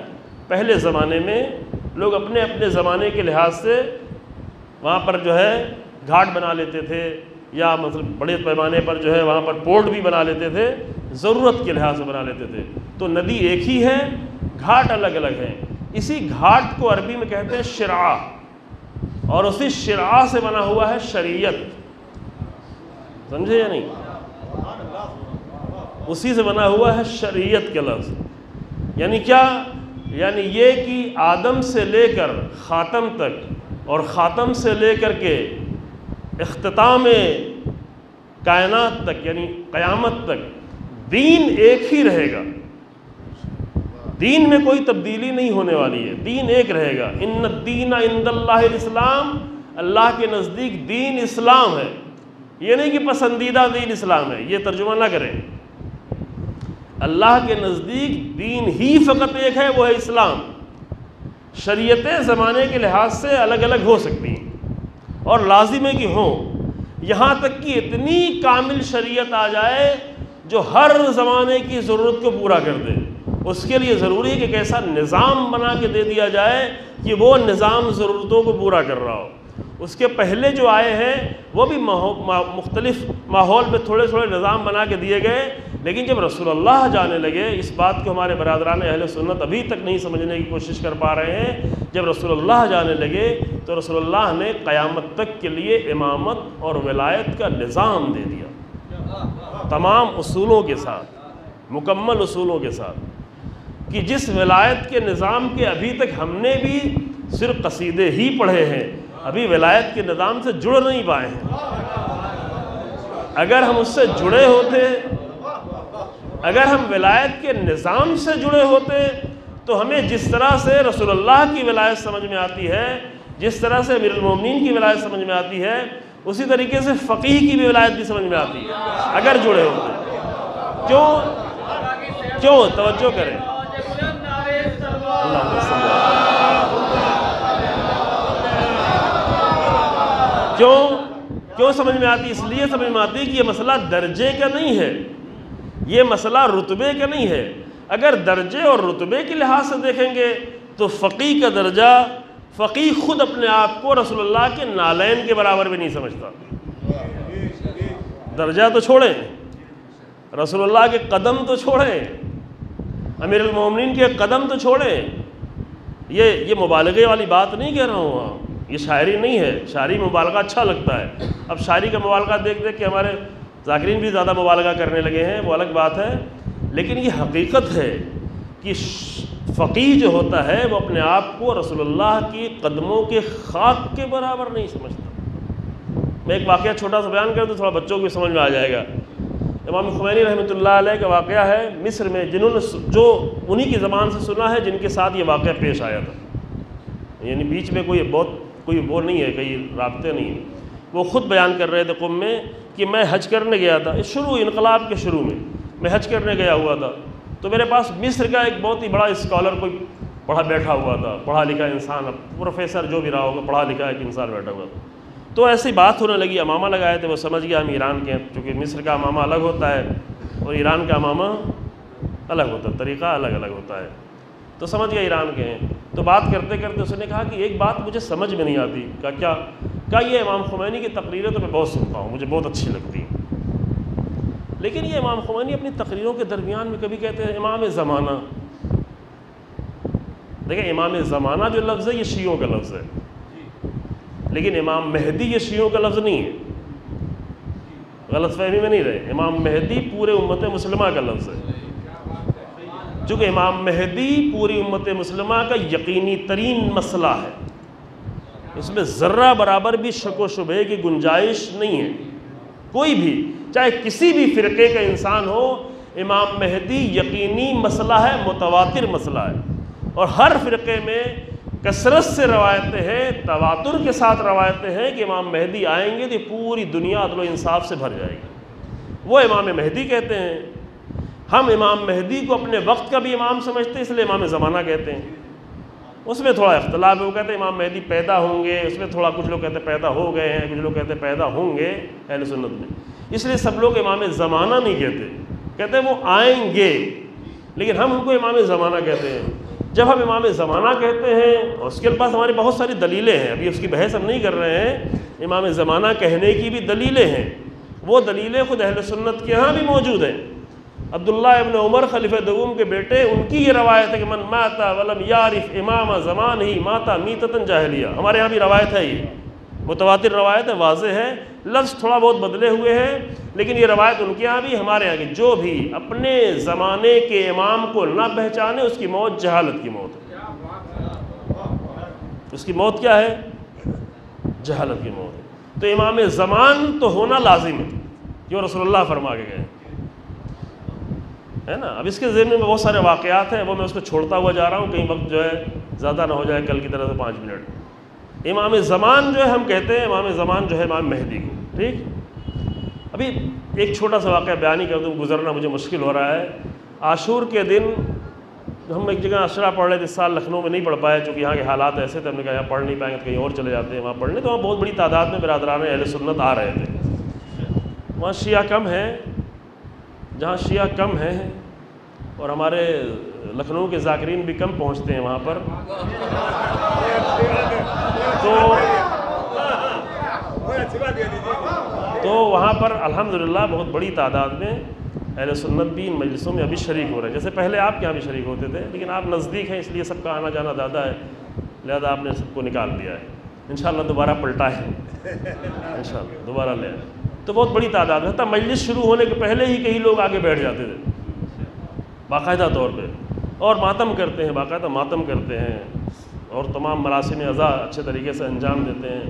Speaker 2: پہلے زمانے میں لوگ اپنے اپنے زمانے کے لحاظ سے وہاں پر جو ہے گھاٹ بنا لیتے تھے، یا مطلب بڑے پیمانے پر جو ہے وہاں پر پورٹ بھی بنا لیتے تھے، ضرورت کے لحاظ سے بنا لیتے تھے۔ تو ندی ایک ہی ہے، گھاٹ الگ الگ ہیں۔ اسی گھاٹ کو عربی میں کہتے ہیں شرعہ، اور اسی شرعہ سے بنا ہوا ہے شریعت، سمجھے یا نہیں؟ اسی سے بنا ہوا ہے شریعت کا لفظ، یعنی کیا؟ یعنی یہ کہ آدم سے لے کر خاتم تک، اور خاتم سے لے کر کے اختتام کائنات تک، یعنی قیامت تک دین ایک ہی رہے گا، دین میں کوئی تبدیلی نہیں ہونے والی ہے، دین ایک رہے گا۔ ان الدین عند اللہ الاسلام، اللہ کے نزدیک دین اسلام ہے، یہ نہیں کہ پسندیدہ دین اسلام ہے، یہ ترجمہ نہ کریں۔ اللہ کے نزدیک دین ہی فقط ایک ہے، وہ ہے اسلام۔ شریعتیں زمانے کے لحاظ سے الگ الگ ہو سکتی ہیں، اور لازم ہے کہ ہوں، یہاں تک کہ اتنی کامل شریعت آ جائے جو ہر زمانے کی ضرورت کو پورا کر دے۔ اس کے لیے ضروری ہے کہ ایک ایسا نظام بنا کے دے دیا جائے کہ وہ نظام ضرورتوں کو پورا کر رہا ہو۔ اس کے پہلے جو آئے ہیں وہ بھی مختلف ماحول میں تھوڑے تھوڑے نظام بنا کے دیے گئے، لیکن جب رسول اللہ جانے لگے، اس بات کو ہمارے برادران اہل سنت ابھی تک نہیں سمجھنے کی کوشش کر پا رہے ہیں، جب رسول اللہ جانے لگے تو رسول اللہ نے قیامت تک کے لیے امامت اور ولایت کا نظام دے دیا، تمام اصولوں کے ساتھ، مکمل اصولوں کے ساتھ، کہ جس ولایت کے نظام کے ابھی تک ہم نے بھی صرف قصیدے ہی پڑھے ہیں، ابھی ولایت کے نظام سے جڑ نہیں پائے ہیں۔ اگر ہم اس سے جڑے ہوتے، اگر ہم ولایت کے نظام سے جڑے ہوتے، تو ہمیں جس طرح سے رسول اللہ کی ولایت سمجھ میں آتی ہے، جس طرح سے امیر المومنین کی ولایت سمجھ میں آتی ہے، اسی طریقے سے فقیہ کی بھی ولایت بھی سمجھ میں آتی ہے، اگر جڑے ہوتے۔ کیوں توجہ کریں، کیوں سمجھ میں آتی؟ اس لیے سمجھ میں آتی ہے کہ یہ مسئلہ درجے کا نہیں ہے، یہ مسئلہ رتبے کا نہیں ہے۔ اگر درجے اور رتبے کے لحاظ سے دیکھیں گے تو فقیہ کا درجہ، فقیہ خود اپنے آپ کو رسول اللہ کے نالین کے برابر بھی نہیں سمجھتا۔ درجہ تو چھوڑیں، رسول اللہ کے قدم تو چھوڑیں، امیر المومنین کے قدم تو چھوڑیں۔ یہ مبالغے والی بات نہیں کہہ رہا ہوں، یہ شاعری نہیں ہے، شاعری مبالغہ اچھا لگتا ہے۔ اب شاعری کا مبالغہ دیکھ دیکھ کے ہمارے ذاکرین بھی زیادہ مبالغہ کرنے لگے ہیں، وہ الگ بات ہے، لیکن یہ حقیقت ہے کہ فقیہ جو ہوتا ہے وہ اپنے آپ کو رسول اللہ کی قدموں کے خاک کے برابر نہیں سمجھتا۔ میں ایک واقعہ چھوٹا سا بیان کر دوں، تھوڑا بچوں کو بھی سمجھ میں آ جائے گا۔ امام خمینی رحمۃ اللہ علیہ کا واقعہ ہے مصر میں، جنہوں نے جو انہی کی زبان سے سنا ہے جن کے ساتھ یہ واقعہ پیش آیا تھا، یعنی بیچ میں کوئی وہ نہیں ہے، کئی رابطے نہیں ہیں۔ وہ خود بیان کر رہے تھے قم میں کہ میں حج کرنے گیا تھا، انقلاب کے شروع میں حج کرنے گیا ہوا تھا، تو میرے پاس مصر کا ایک بہت ہی بڑا اسکالر کوئی پڑھا بیٹھا ہوا تھا، پڑھا لکھا انسان، پروفیسر جو بھی رہا ہوگا، پڑھا لکھا ایک انسان بیٹھا ہوا تھا۔ تو ایسی بات ہونے لگی، امامہ لگائے تھے، وہ سمجھ گیا ہم ایران کے ہیں، چونکہ مصر کا امامہ الگ ہوتا ہے اور ایران کا امامہ الگ ہوتا ہے، طریقہ الگ الگ ہوتا ہے، تو سمجھ گیا ایران کے ہیں۔ تو بات کرتے کرتے اس نے کہا کہ ایک بات مجھے سمجھ میں نہیں آتی۔ کہا یہ امام خمینی کی تقریریں تو میں بہت سنتا ہوں، مجھے بہت اچھی لگتی ہیں، لیکن یہ امام خمینی اپنی تقریروں کے درمیان میں کبھی کہتے ہیں امام زمانہ۔ دیکھیں امام زمانہ جو لفظ ہے یہ شیعوں کا لفظ ہے، لیکن امام مہدی یہ شیعوں کا لفظ نہیں ہے، غلط فہمی میں نہیں رہے۔ امام مہدی پورے امت مسلمہ کا لفظ ہے، چونکہ امام مہدی پوری امت مسلمہ کا یقینی ترین مسئلہ ہے، اس میں ذرہ برابر بھی شک و شبہ کی گنجائش نہیں ہے۔ کوئی بھی چاہے کسی بھی فرقے کا انسان ہو، امام مہدی یقینی مسئلہ ہے، متواتر مسئلہ ہے، اور ہر فرقے میں کثرت سے روایتیں ہیں، تواتر کے ساتھ روایتیں ہیں کہ امام مہدی آئیں گے تو پوری دنیا عدل و انصاف سے بھر جائے گی، وہ امام مہدی کہتے ہیں۔ ہم امام مہدی کو اپنے وقت کا بھی امام سمجھتے ہیں، اس لیے امام زمانہ کہتے ہیں۔ اس میں تھوڑا اختلاف ہے، وہ کہتے ہیں امام مہدی پیدا ہوں گے، اس میں تھوڑا کچھ لوگ کہتے ہیں پیدا ہو گئے ہیں، کچھ لوگ کہتے ہیں پیدا ہوں گے اہل سنت میں، اس لیے سب لوگ امام زمانہ نہیں کہتے ہیں وہ آئیں گے، لیکن ہم ان کو امام زمانہ کہتے ہیں۔ جب ہم امام زمانہ کہتے ہیں اور اس کے پاس ہماری بہت ساری دلیلیں ہیں، ابھی اس کی بحث ہم نہیں کر رہے ہیں، امام زمانہ کہنے کی بھی دلیلیں ہیں، وہ دلیلیں خود اہل سنت کے ہاں بھی موجود ہیں۔ عبداللہ ابن عمر خلیفہ دوم کے بیٹے، ان کی یہ روایت ہے کہ من ماتا ولم یعرف امام زمان ہی ماتا میتۃ جاہلیہ، ہمارے ہاں بھی روایت ہے، یہ متواتر روایت ہے، واضح ہے، لفظ تھوڑا بہت بدلے ہوئے ہیں، لیکن یہ روایت ان کے ہاں بھی ہمارے ہاں کی، جو بھی اپنے زمانے کے امام کو نہ پہچانے اس کی موت جہالت کی موت ہے۔ اس کی موت کیا ہے؟ جہالت کی موت ہے۔ تو امام زمان تو ہونا لازم ہے، جو رسول اللہ فرما کے گئے ہے نا۔ اب اس کے ذہن میں بہت سارے واقعات ہیں، وہ میں اس کو چھوڑتا ہوا جا رہا ہوں، کہیں وقت جو ہے زیادہ نہ ہو جائے کل کی طرح سے 5 منٹ۔ امام زمان جو ہے ہم کہتے ہیں امام زمان جو ہے امام مہدی کو، ٹھیک۔ ابھی ایک چھوٹا سا واقعہ بیان ہی کر دوں، گزرنا مجھے مشکل ہو رہا ہے۔ عاشور کے دن ہم ایک جگہ عشرہ پڑھ رہے تھے، اس سال لکھنؤ میں نہیں پڑھ پائے چونکہ یہاں کے حالات ایسے تھے، ہم نے کہا یہاں پڑھ نہیں پائیں گے تو کہیں اور چلے جاتے ہیں وہاں پڑھنے، تو وہاں بہت بڑی تعداد میں برادران اہل سنت آ رہے تھے۔ وہاں شیعہ کم ہیں، جہاں شیعہ کم ہیں اور ہمارے لکھنؤ کے ذاکرین بھی کم پہنچتے ہیں وہاں پر، تو وہاں پر الحمدللہ بہت بڑی تعداد میں اہل سنت بھی ان مجلسوں میں ابھی شریک ہو رہے ہیں، جیسے پہلے آپ کے یہاں بھی شریک ہوتے تھے، لیکن آپ نزدیک ہیں اس لیے سب کا آنا جانا زیادہ ہے، لہذا آپ نے سب کو نکال دیا ہے۔ انشاءاللہ دوبارہ پلٹا ہے، انشاءاللہ دوبارہ لے آئے۔ تو بہت بڑی تعداد ہے، حتیٰ مجلس شروع ہونے کے پہلے ہی کئی لوگ آگے بیٹھ جاتے تھے باقاعدہ طور پہ، اور ماتم کرتے ہیں، باقاعدہ ماتم کرتے ہیں، اور تمام مراسم عزا اچھے طریقے سے انجام دیتے ہیں۔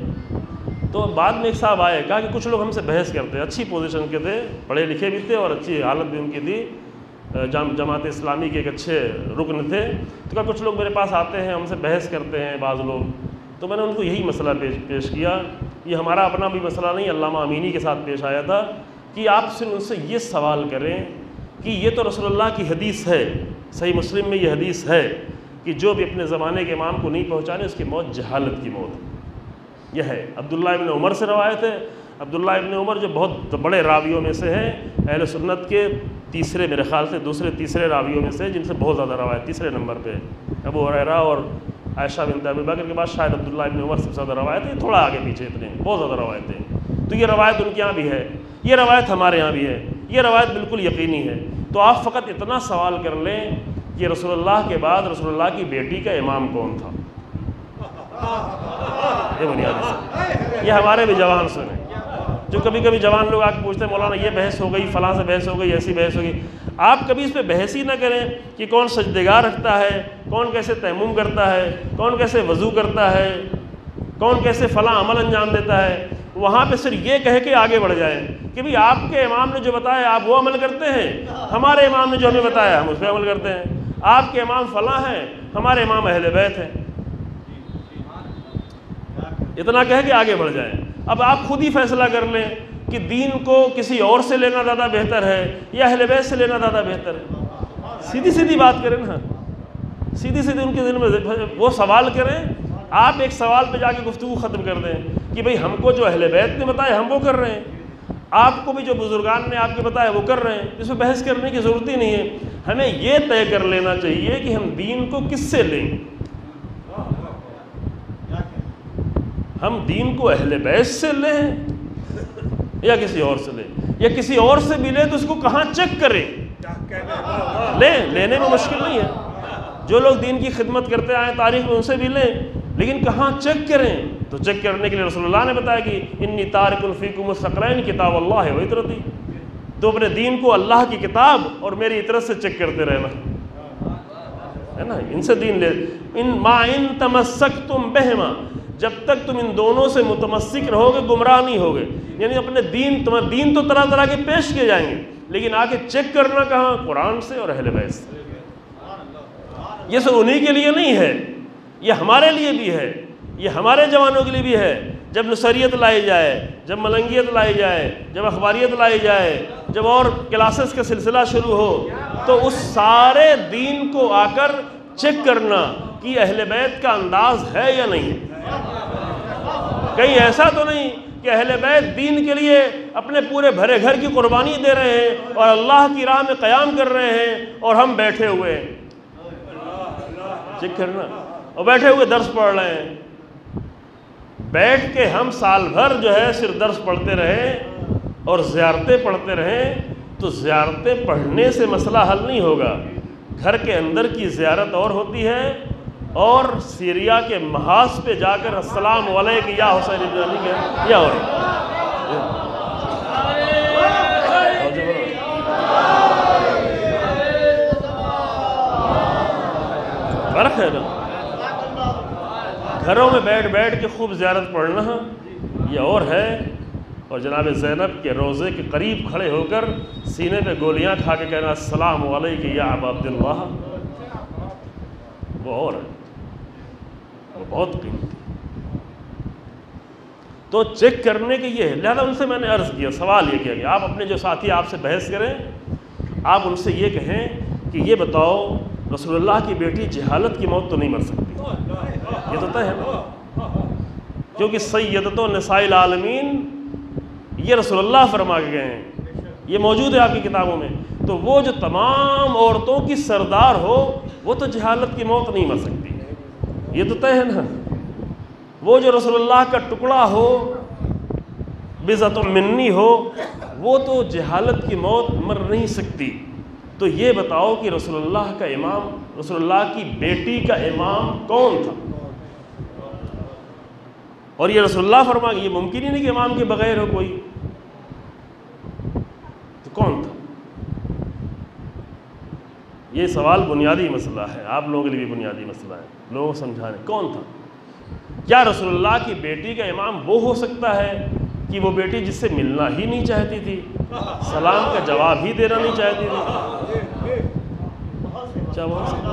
Speaker 2: تو بعد میں ایک صاحب آئے، کہا کہ کچھ لوگ ہم سے بحث کرتے ہیں، اچھی پوزیشن کے تھے، پڑھے لکھے بھی تھے اور اچھی حالت بھی ان کی تھی، جماعت اسلامی کے ایک اچھے رکن تھے، تو کہا کچھ لوگ میرے پاس آتے ہیں، ہم سے بحث کرتے ہیں بعض لوگ، تو میں نے ان کو یہی مسئلہ پیش کیا، یہ ہمارا اپنا بھی مسئلہ نہیں، علامہ امینی کے ساتھ پیش آیا تھا، کہ آپ ان سے یہ سوال کریں کہ یہ تو رسول اللہ کی حدیث ہے، صحیح مسلم میں یہ حدیث ہے کہ جو بھی اپنے زمانے کے امام کو نہیں پہنچانے اس کی موت جہالت کی موت، یہ ہے۔ عبداللہ ابن عمر سے روایت ہے، عبداللہ ابن عمر جو بہت بڑے راویوں میں سے ہیں، اہل سنت کے تیسرے، میرے خیال سے دوسرے تیسرے راویوں میں سے، جن سے بہت زیادہ روایت، تیسرے نمبر پہ ابو ہریرہ اور عائشہ بنت ابی بکر کے بعد شاید عبداللہ ابن عمر سے زیادہ روایت ہے، تھوڑا آگے پیچھے اتنے بہت زیادہ روایتیں، تو یہ روایت ان کے یہاں بھی ہے، یہ روایت ہمارے یہاں بھی ہے، یہ روایت بالکل یقینی ہے۔ تو آپ فقط اتنا سوال کر لیں کہ رسول اللہ کے بعد رسول اللہ کی بیٹی کا امام کون تھا، یہ بنیادی سے، یہ ہمارے بھی جوان سنیں، جو کبھی کبھی جوان لوگ آ کے پوچھتے ہیں مولانا یہ بحث ہو گئی، فلاں سے بحث ہو گئی، ایسی بحث ہو گئی، آپ کبھی اس پہ بحث ہی نہ کریں کہ کون سجدگاہ رکھتا ہے، کون کیسے تیمم کرتا ہے، کون کیسے وضو کرتا ہے، کون کیسے فلاں عمل انجام دیتا ہے۔ وہاں پہ صرف یہ کہہ کے آگے بڑھ جائیں کہ بھئی آپ کے امام نے جو بتایا آپ وہ عمل کرتے ہیں، ہمارے امام نے جو ہمیں بتایا ہم اس پہ عمل کرتے ہیں، آپ کے امام فلاں ہیں، ہمارے امام اہل بیت ہیں، اتنا کہہ کے آگے بڑھ جائیں۔ اب آپ خود ہی فیصلہ کر لیں کہ دین کو کسی اور سے لینا زیادہ بہتر ہے یا اہل بیت سے لینا زیادہ بہتر ہے۔ سیدھی سیدھی بات کریں نا، سیدھی سیدھی ان کے دل میں وہ سوال کریں، آپ ایک سوال پہ جا کے گفتگو ختم کر دیں کہ بھئی ہم کو جو اہل بیت نے بتایا ہم وہ کر رہے ہیں، آپ کو بھی جو بزرگان نے آپ کے بتایا وہ کر رہے ہیں، اس میں بحث کرنے کی ضرورت ہی نہیں ہے۔ ہمیں یہ طے کر لینا چاہیے کہ ہم دین کو کس سے لیں، ہم دین کو اہل بیت سے لیں یا کسی اور سے لیں، یا کسی اور سے بھی لیں تو اس کو کہاں چیک کریں، لینے میں مشکل نہیں ہے، جو لوگ دین کی خدمت کرتے آئے تاریخ میں ان سے بھی لیں، لیکن کہاں چیک کریں؟ تو چیک کرنے کے لیے رسول اللہ نے بتایا کہ انی تارک فیکم الثقلین کتاب اللہ و عطرتی، تو اپنے دین کو اللہ کی کتاب اور میری عطرت سے چیک کرتے رہنا ہے نا، ان سے دین لے، ان تمسکتم بہما، جب تک تم ان دونوں سے متمسک رہو گے گمراہ نہیں ہوگے، یعنی اپنے دین، تمہارے دین تو طرح طرح کے پیش کیے جائیں گے لیکن آ کے چیک کرنا کہاں؟ قرآن سے اور اہل بیت سے۔ یہ سب انہی کے لیے نہیں ہے، یہ ہمارے لیے بھی ہے، یہ ہمارے جوانوں کے لیے بھی ہے۔ جب نصریت لائی جائے، جب ملنگیت لائی جائے، جب اخباریت لائی جائے، جب اور کلاسز کا سلسلہ شروع ہو، تو اس سارے دین کو آ کر چیک کرنا کہ اہل بیت کا انداز ہے یا نہیں۔ کہیں ایسا تو نہیں کہ اہل بیت دین کے لیے اپنے پورے بھرے گھر کی قربانی دے رہے ہیں اور اللہ کی راہ میں قیام کر رہے ہیں اور ہم بیٹھے ہوئے ہیں، چیک کرنا، اور بیٹھے ہوئے درس پڑھ رہے ہیں۔ بیٹھ کے ہم سال بھر جو ہے صرف درس پڑھتے رہے اور زیارتیں پڑھتے رہیں تو زیارتیں پڑھنے سے مسئلہ حل نہیں ہوگا، گھر کے اندر کی زیارت اور ہوتی ہے، اور سیریا کے محاذ پہ جا کر السلام علیکم یا حسین ابن علی کے یا اور فرق ہے نا۔ گھروں میں بیٹھ بیٹھ کے خوب زیارت پڑھنا یہ اور ہے، اور جناب زینب کے روضے کے قریب کھڑے ہو کر سینے پہ گولیاں کھا کے کہنا السلام علیکم یا ابا عبداللہ، وہ اور ہے، وہ بہت قیمتی۔ تو چیک کرنے کے یہ ہے، لہذا ان سے میں نے عرض کیا، سوال یہ کیا کہ آپ اپنے جو ساتھی آپ سے بحث کریں، آپ ان سے یہ کہیں کہ یہ بتاؤ رسول اللہ کی بیٹی جہالت کی موت تو نہیں مر سکتی، یہ تو طے ہے نا، کیونکہ سیدۃ نساء العالمین یہ رسول اللہ فرما کے گئے ہیں، یہ موجود ہے آپ کی کتابوں میں، تو وہ جو تمام عورتوں کی سردار ہو وہ تو جہالت کی موت نہیں مر سکتی، یہ تو طے ہے نا۔ وہ جو رسول اللہ کا ٹکڑا ہو، بضعۃ منی ہو، وہ تو جہالت کی موت مر نہیں سکتی۔ تو یہ بتاؤ کہ رسول اللہ کا امام، رسول اللہ کی بیٹی کا امام کون تھا؟ اور یہ رسول اللہ فرما کہ یہ ممکن ہی نہیں کہ امام کے بغیر ہو کوئی، تو کون تھا؟ یہ سوال بنیادی مسئلہ ہے، آپ لوگوں کے لیے بھی بنیادی مسئلہ ہے، لوگوں کو سمجھانے کون تھا؟ کیا رسول اللہ کی بیٹی کا امام وہ ہو سکتا ہے کہ وہ بیٹی جس سے ملنا ہی نہیں چاہتی تھی، سلام کا جواب ہی دینا نہیں چاہتی تھی؟ کیا وہ ہو سکتا؟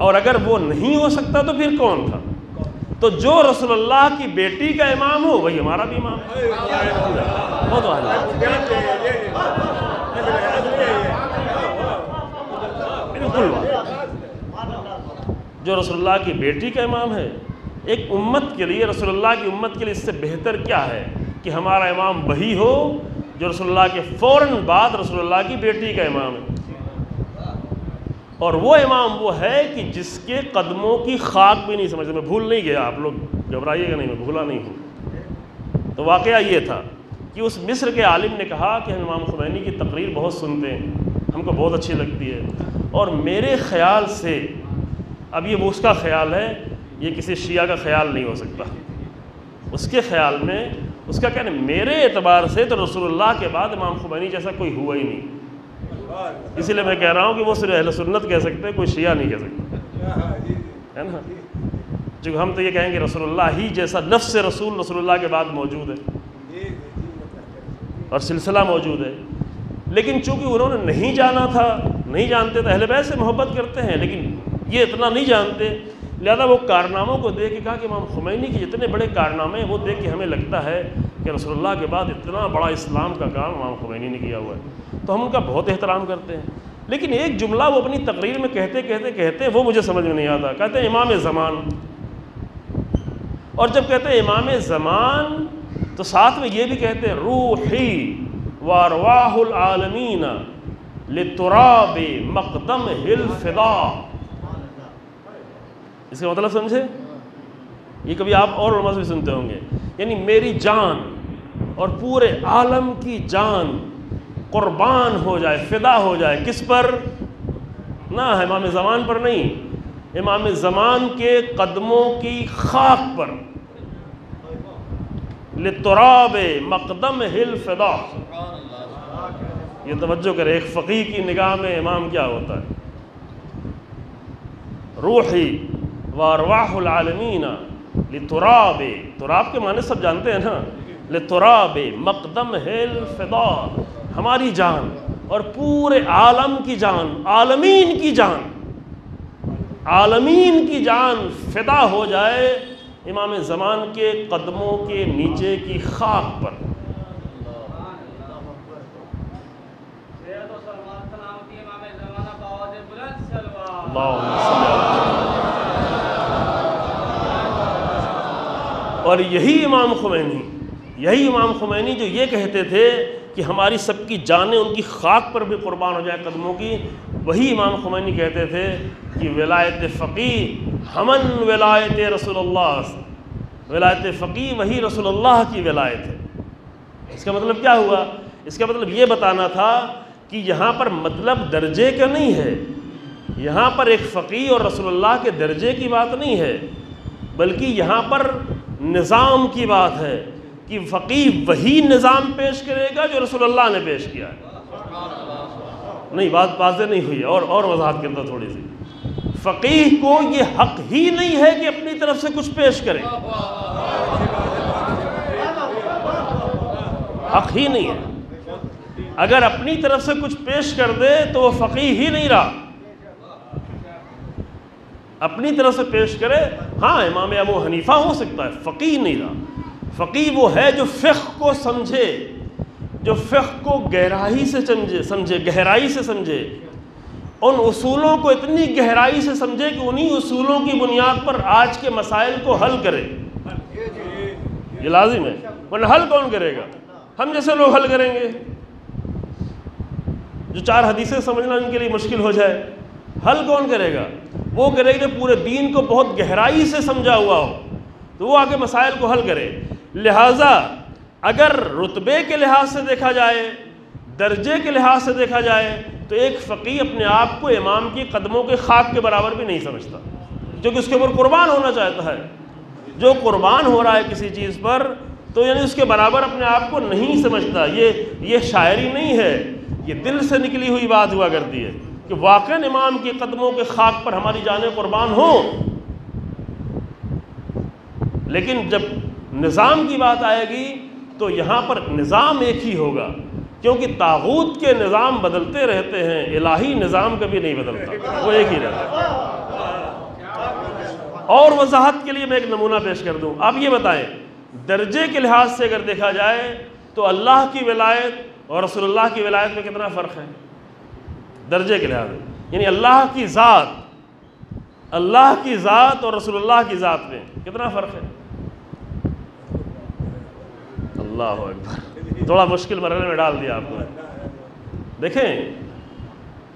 Speaker 2: اور اگر وہ نہیں ہو سکتا تو پھر کون تھا؟ تو جو رسول اللہ کی بیٹی کا امام ہو وہی ہمارا بھی امام ہے، وہ تو بالکل جو رسول اللہ کی بیٹی کا امام ہے۔ ایک امت کے لیے، رسول اللہ کی امت کے لیے اس سے بہتر کیا ہے کہ ہمارا امام وہی ہو جو رسول اللہ کے فوراً بعد رسول اللہ کی بیٹی کا امام ہے، اور وہ امام وہ ہے کہ جس کے قدموں کی خاک بھی نہیں سمجھتے۔ میں بھول نہیں گیا، آپ لوگ گھبرائیے گا نہیں، میں بھولا نہیں ہوں۔ تو واقعہ یہ تھا کہ اس مصر کے عالم نے کہا کہ ہم امام خمینی کی تقریر بہت سنتے ہیں، ہم کو بہت اچھی لگتی ہے، اور میرے خیال سے، اب یہ وہ اس کا خیال ہے، یہ کسی شیعہ کا خیال نہیں ہو سکتا، اس کے خیال میں اس کا کہنا میرے اعتبار سے تو رسول اللہ کے بعد امام خمینی جیسا کوئی ہوا ہی نہیں. اسی لیے میں کہہ رہا ہوں کہ وہ صرف اہل سنت کہہ سکتے ہیں, کوئی شیعہ نہیں کہہ سکتا, ہے نا. جو ہم تو یہ کہیں گے رسول اللہ ہی جیسا لفظ رسول اللہ کے بعد موجود ہے اور سلسلہ موجود ہے. لیکن چونکہ انہوں نے نہیں جانا تھا, نہیں جانتے تھے, اہل بیت سے محبت کرتے ہیں لیکن یہ اتنا نہیں جانتے, لہذا وہ کارناموں کو دیکھ کے کہا کہ امام خمینی کے جتنے بڑے کارنامے ہیں وہ دیکھ کے ہمیں لگتا ہے کہ رسول اللہ کے بعد اتنا بڑا اسلام کا کام امام خمینی نے کیا ہوا ہے, تو ہم ان کا بہت احترام کرتے ہیں. لیکن ایک جملہ وہ اپنی تقریر میں کہتے وہ مجھے سمجھ میں نہیں آتا. کہتے ہیں امام زمان, اور جب کہتے ہیں امام زمان تو ساتھ میں یہ بھی کہتے ہیں روحی وارواح العالمین لتراب مقدم الفدا. اس کا مطلب سمجھے؟ یہ کبھی آپ اور علماء سے بھی سنتے ہوں گے, یعنی میری جان اور پورے عالم کی جان قربان ہو جائے, فدا ہو جائے. کس پر؟ نہ امام زمان پر نہیں, امام زمان کے قدموں کی خاک پر. لتراب مقدم الفدا. یہ توجہ کرے, ایک فقیہ کی نگاہ میں امام کیا ہوتا ہے. روحی وارواح العالمین لتراب, تراب کے معنی سب جانتے ہیں نا, لتراب مقدم الفدا, ہماری جان اور پورے عالم کی جان, عالمین کی جان, عالمین کی جان فدا ہو جائے امام زمان کے قدموں کے نیچے کی خاک پر. اور یہی امام خمینی جو یہ کہتے تھے کہ ہماری سب کی جانیں ان کی خاک پر بھی قربان ہو جائے قدموں کی, وہی امام خمینی کہتے تھے کہ ولایت فقیہ ہمن ولایت رسول اللہ, ولایت فقیہ وہی رسول اللہ کی ولایت ہے. اس کا مطلب کیا ہوا؟ اس کا مطلب یہ بتانا تھا کہ یہاں پر مطلب درجے کا نہیں ہے, یہاں پر ایک فقیہ اور رسول اللہ کے درجے کی بات نہیں ہے, بلکہ یہاں پر نظام کی بات ہے کہ فقیہ وہی نظام پیش کرے گا جو رسول اللہ نے پیش کیا ہے. نہیں, بات واضح نہیں ہوئی, اور وضاحت کرتا تھوڑی سی. فقیہ کو یہ حق ہی نہیں ہے کہ اپنی طرف سے کچھ پیش کرے, حق ہی نہیں ہے. اگر اپنی طرف سے کچھ پیش کر دے تو وہ فقیہ ہی نہیں رہا. اپنی طرف سے پیش کرے, ہاں امام ابو حنیفہ ہو سکتا ہے, فقیہ نہیں رہا. فقیہ وہ ہے جو فقہ کو سمجھے, جو فقہ کو گہرائی سے سمجھے, گہرائی سے سمجھے, ان اصولوں کو اتنی گہرائی سے سمجھے کہ انہی اصولوں کی بنیاد پر آج کے مسائل کو حل کرے. یہ لازم ہے, ورنہ حل کون کرے گا؟ ہم جیسے لوگ حل کریں گے. جو 4 حدیثیں سمجھنا ان کے لیے مشکل ہو جائے, حل کون کرے گا؟ وہ کرے گا پورے دین کو بہت گہرائی سے سمجھا ہوا ہو, تو وہ آگے مسائل کو حل کرے. لہٰذا اگر رتبے کے لحاظ سے دیکھا جائے, درجے کے لحاظ سے دیکھا جائے, تو ایک فقیہ اپنے آپ کو امام کی قدموں کے خاک کے برابر بھی نہیں سمجھتا, کیونکہ اس کے اوپر قربان ہونا چاہتا ہے. جو قربان ہو رہا ہے کسی چیز پر, تو یعنی اس کے برابر اپنے آپ کو نہیں سمجھتا. یہ شاعری نہیں ہے, یہ دل سے نکلی ہوئی بات ہوا کرتی ہے کہ واقعاً امام کی قدموں کے خاک پر ہماری جانیں قربان ہوں. لیکن جب نظام کی بات آئے گی تو یہاں پر نظام ایک ہی ہوگا, کیونکہ طاغوت کے نظام بدلتے رہتے ہیں, الہی نظام کبھی نہیں بدلتا, وہ ایک ہی رہتا ہے. اور وضاحت کے لیے میں ایک نمونہ پیش کر دوں. آپ یہ بتائیں, درجے کے لحاظ سے اگر دیکھا جائے تو اللہ کی ولایت اور رسول اللہ کی ولایت میں کتنا فرق ہے؟ درجے کے لحاظ سے, یعنی اللہ کی ذات اور رسول اللہ کی ذات میں کتنا فرق ہے؟ اللہ اکبر, تھوڑا مشکل مرحلے میں ڈال دیا آپ کو. دیکھیں,